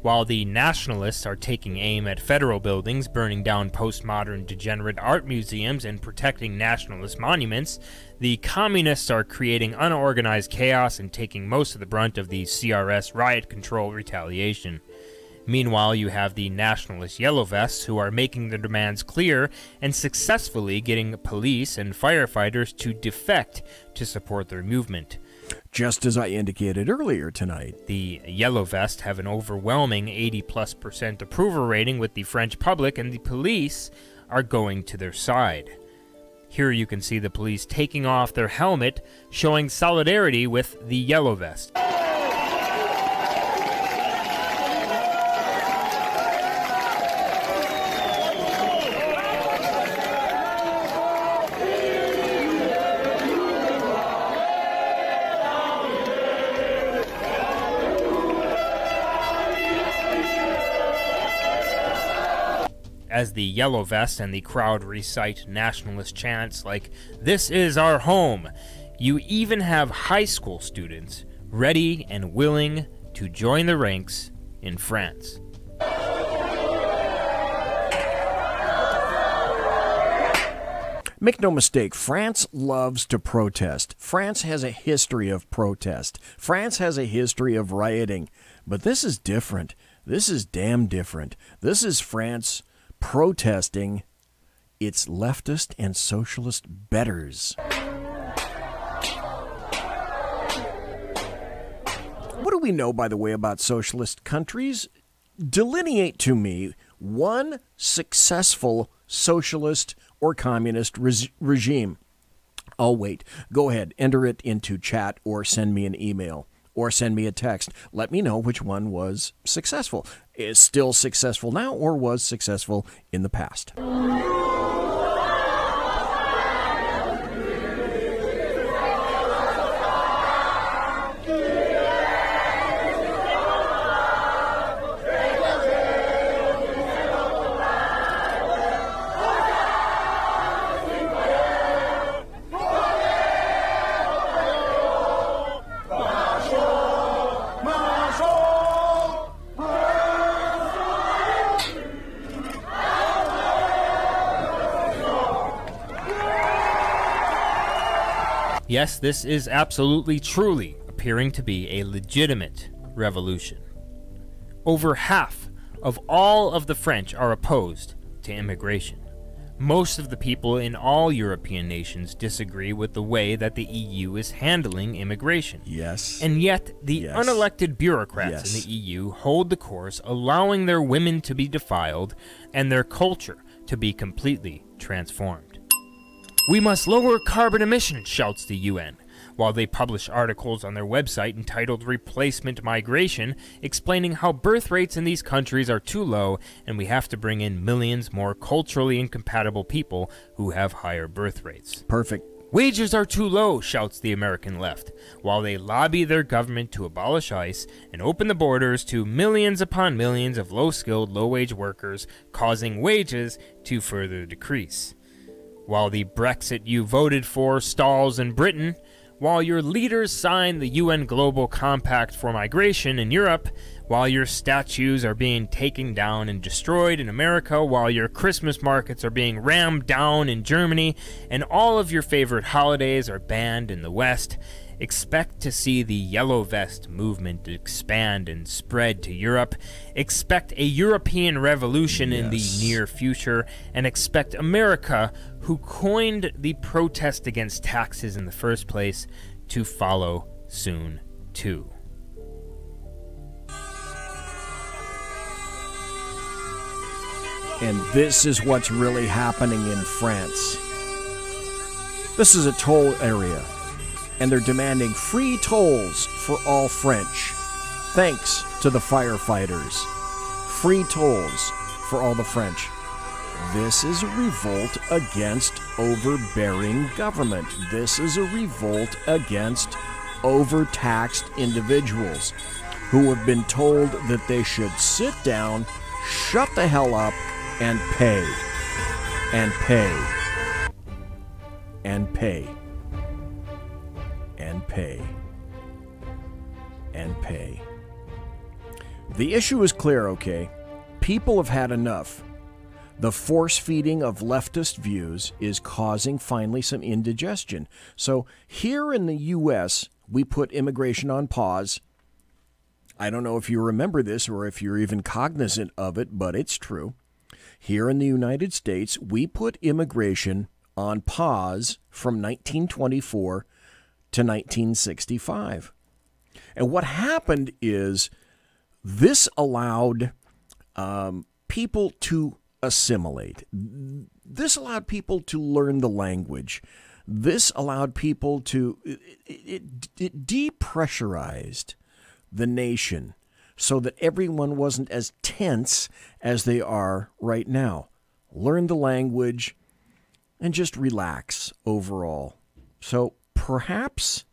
While the nationalists are taking aim at federal buildings, burning down postmodern degenerate art museums, and protecting nationalist monuments, the communists are creating unorganized chaos and taking most of the brunt of the CRS riot control retaliation. Meanwhile, you have the nationalist yellow vests who are making their demands clear and successfully getting police and firefighters to defect to support their movement. Just as I indicated earlier tonight. The yellow vests have an overwhelming 80+% approval rating with the French public, and the police are going to their side. Here you can see the police taking off their helmet, showing solidarity with the yellow vest. As the yellow vest and the crowd recite nationalist chants like, "This is our home," you even have high school students ready and willing to join the ranks in France. Make no mistake, France loves to protest. France has a history of protest. France has a history of rioting. But this is different. This is damn different. This is France protesting its leftist and socialist betters. What do we know, by the way, about socialist countries? Delineate to me one successful socialist or communist regime. I'll wait. Go ahead, enter it into chat or send me an email or send me a text. Let me know which one was successful. Is still successful now or was successful in the past. Yes, this is absolutely, truly appearing to be a legitimate revolution. Over half of all of the French are opposed to immigration. Most of the people in all European nations disagree with the way that the EU is handling immigration. Yes. And yet, the unelected bureaucrats in the EU hold the course, allowing their women to be defiled and their culture to be completely transformed. "We must lower carbon emissions," shouts the UN, while they publish articles on their website entitled Replacement Migration, explaining how birth rates in these countries are too low and we have to bring in millions more culturally incompatible people who have higher birth rates. Perfect. "Wages are too low," shouts the American left, while they lobby their government to abolish ICE and open the borders to millions upon millions of low-skilled, low-wage workers, causing wages to further decrease. While the Brexit you voted for stalls in Britain, while your leaders sign the UN Global Compact for Migration in Europe, while your statues are being taken down and destroyed in America, while your Christmas markets are being rammed down in Germany, and all of your favorite holidays are banned in the West, expect to see the Yellow Vest movement expand and spread to Europe, expect a European revolution in the near future, and expect America, who coined the protest against taxes in the first place, to follow soon too. And this is what's really happening in France. This is a toll area, and they're demanding free tolls for all French, thanks to the firefighters. Free tolls for all the French. This is a revolt against overbearing government. This is a revolt against overtaxed individuals who have been told that they should sit down, shut the hell up, and pay. And pay. And pay. And pay. And pay. The issue is clear, okay? People have had enough. The force feeding of leftist views is causing finally some indigestion. So here in the U.S., we put immigration on pause. I don't know if you remember this or if you're even cognizant of it, but it's true. Here in the United States, we put immigration on pause from 1924 to 1965. And what happened is this allowed people to assimilate. This allowed people to learn the language. This allowed people to, it depressurized the nation so that everyone wasn't as tense as they are right now. Learn the language and just relax overall. So perhaps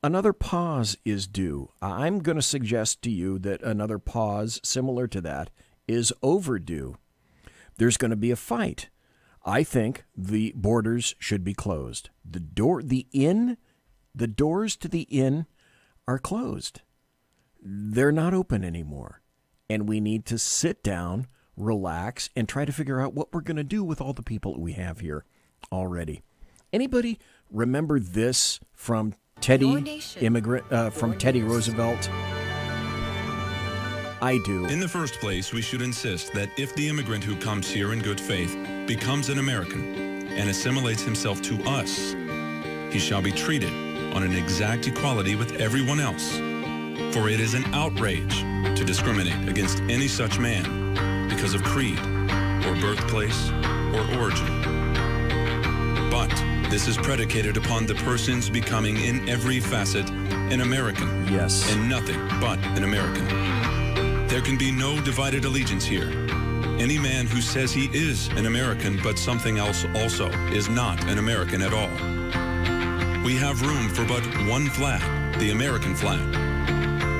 another pause is due. I'm going to suggest to you that another pause similar to that is overdue. There's going to be a fight. I think the borders should be closed. The doors to the inn are closed. They're not open anymore. And we need to sit down, relax, and try to figure out what we're going to do with all the people that we have here already. Anybody remember this from Teddy Roosevelt? I do. In the first place, we should insist that if the immigrant who comes here in good faith becomes an American and assimilates himself to us, he shall be treated on an exact equality with everyone else. For it is an outrage to discriminate against any such man because of creed or birthplace or origin. But this is predicated upon the person's becoming in every facet an American. Yes. And nothing but an American. There can be no divided allegiance here. Any man who says he is an American but something else also is not an American at all. We have room for but one flag, the American flag.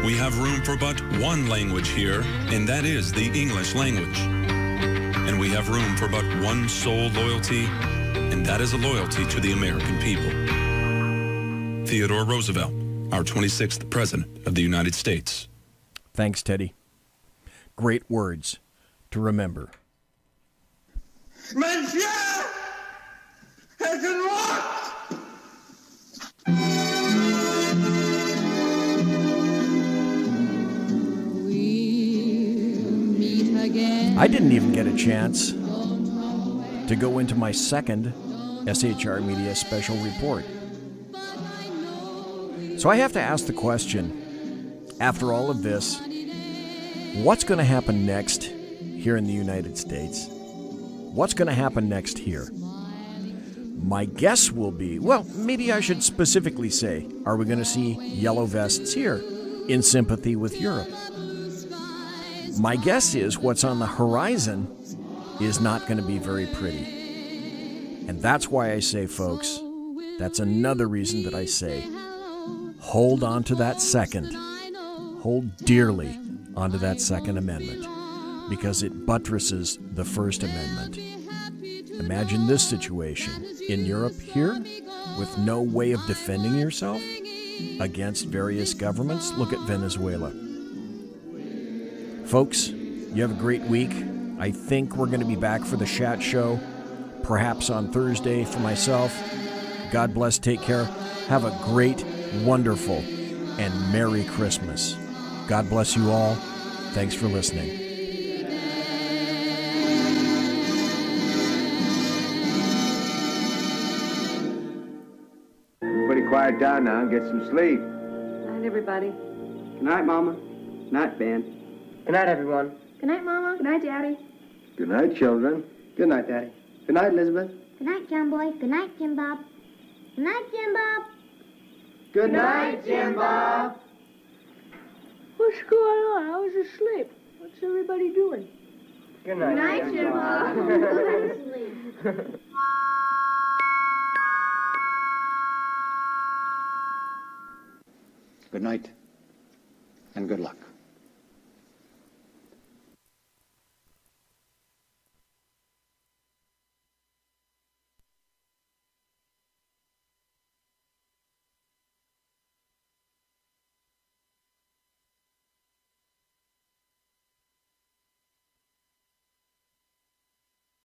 We have room for but one language here, and that is the English language. And we have room for but one sole loyalty, and that is a loyalty to the American people. Theodore Roosevelt, our 26th President of the United States. Thanks, Teddy. Great words to remember. Monsieur has unlocked! I didn't even get a chance to go into my second SHR Media special report. So I have to ask the question, after all of this, what's going to happen next here in the United States? What's going to happen next here? My guess will be, well, maybe I should specifically say, are we going to see yellow vests here in sympathy with Europe? My guess is what's on the horizon is not going to be very pretty. And that's why I say, folks, that's another reason that I say, hold on to that second. Hold dearly onto that Second Amendment, because it buttresses the First Amendment. Imagine this situation in Europe here with no way of defending yourself against various governments. Look at Venezuela. Folks, you have a great week. I think we're going to be back for the Chat Show, perhaps on Thursday for myself. God bless, take care. Have a great, wonderful, and Merry Christmas. God bless you all. Thanks for listening. Everybody quiet down now and get some sleep. Good night, everybody. Good night, Mama. Good night, Ben. Good night, everyone. Good night, Mama. Good night, Daddy. Good night, children. Good night, Daddy. Good night, Elizabeth. Good night, John Boy. Good night, Jim Bob. Good night, Jim Bob. Good night, Jim Bob. What's going on? I was asleep. What's everybody doing? Good night, Jim Bob. Good night, and good luck.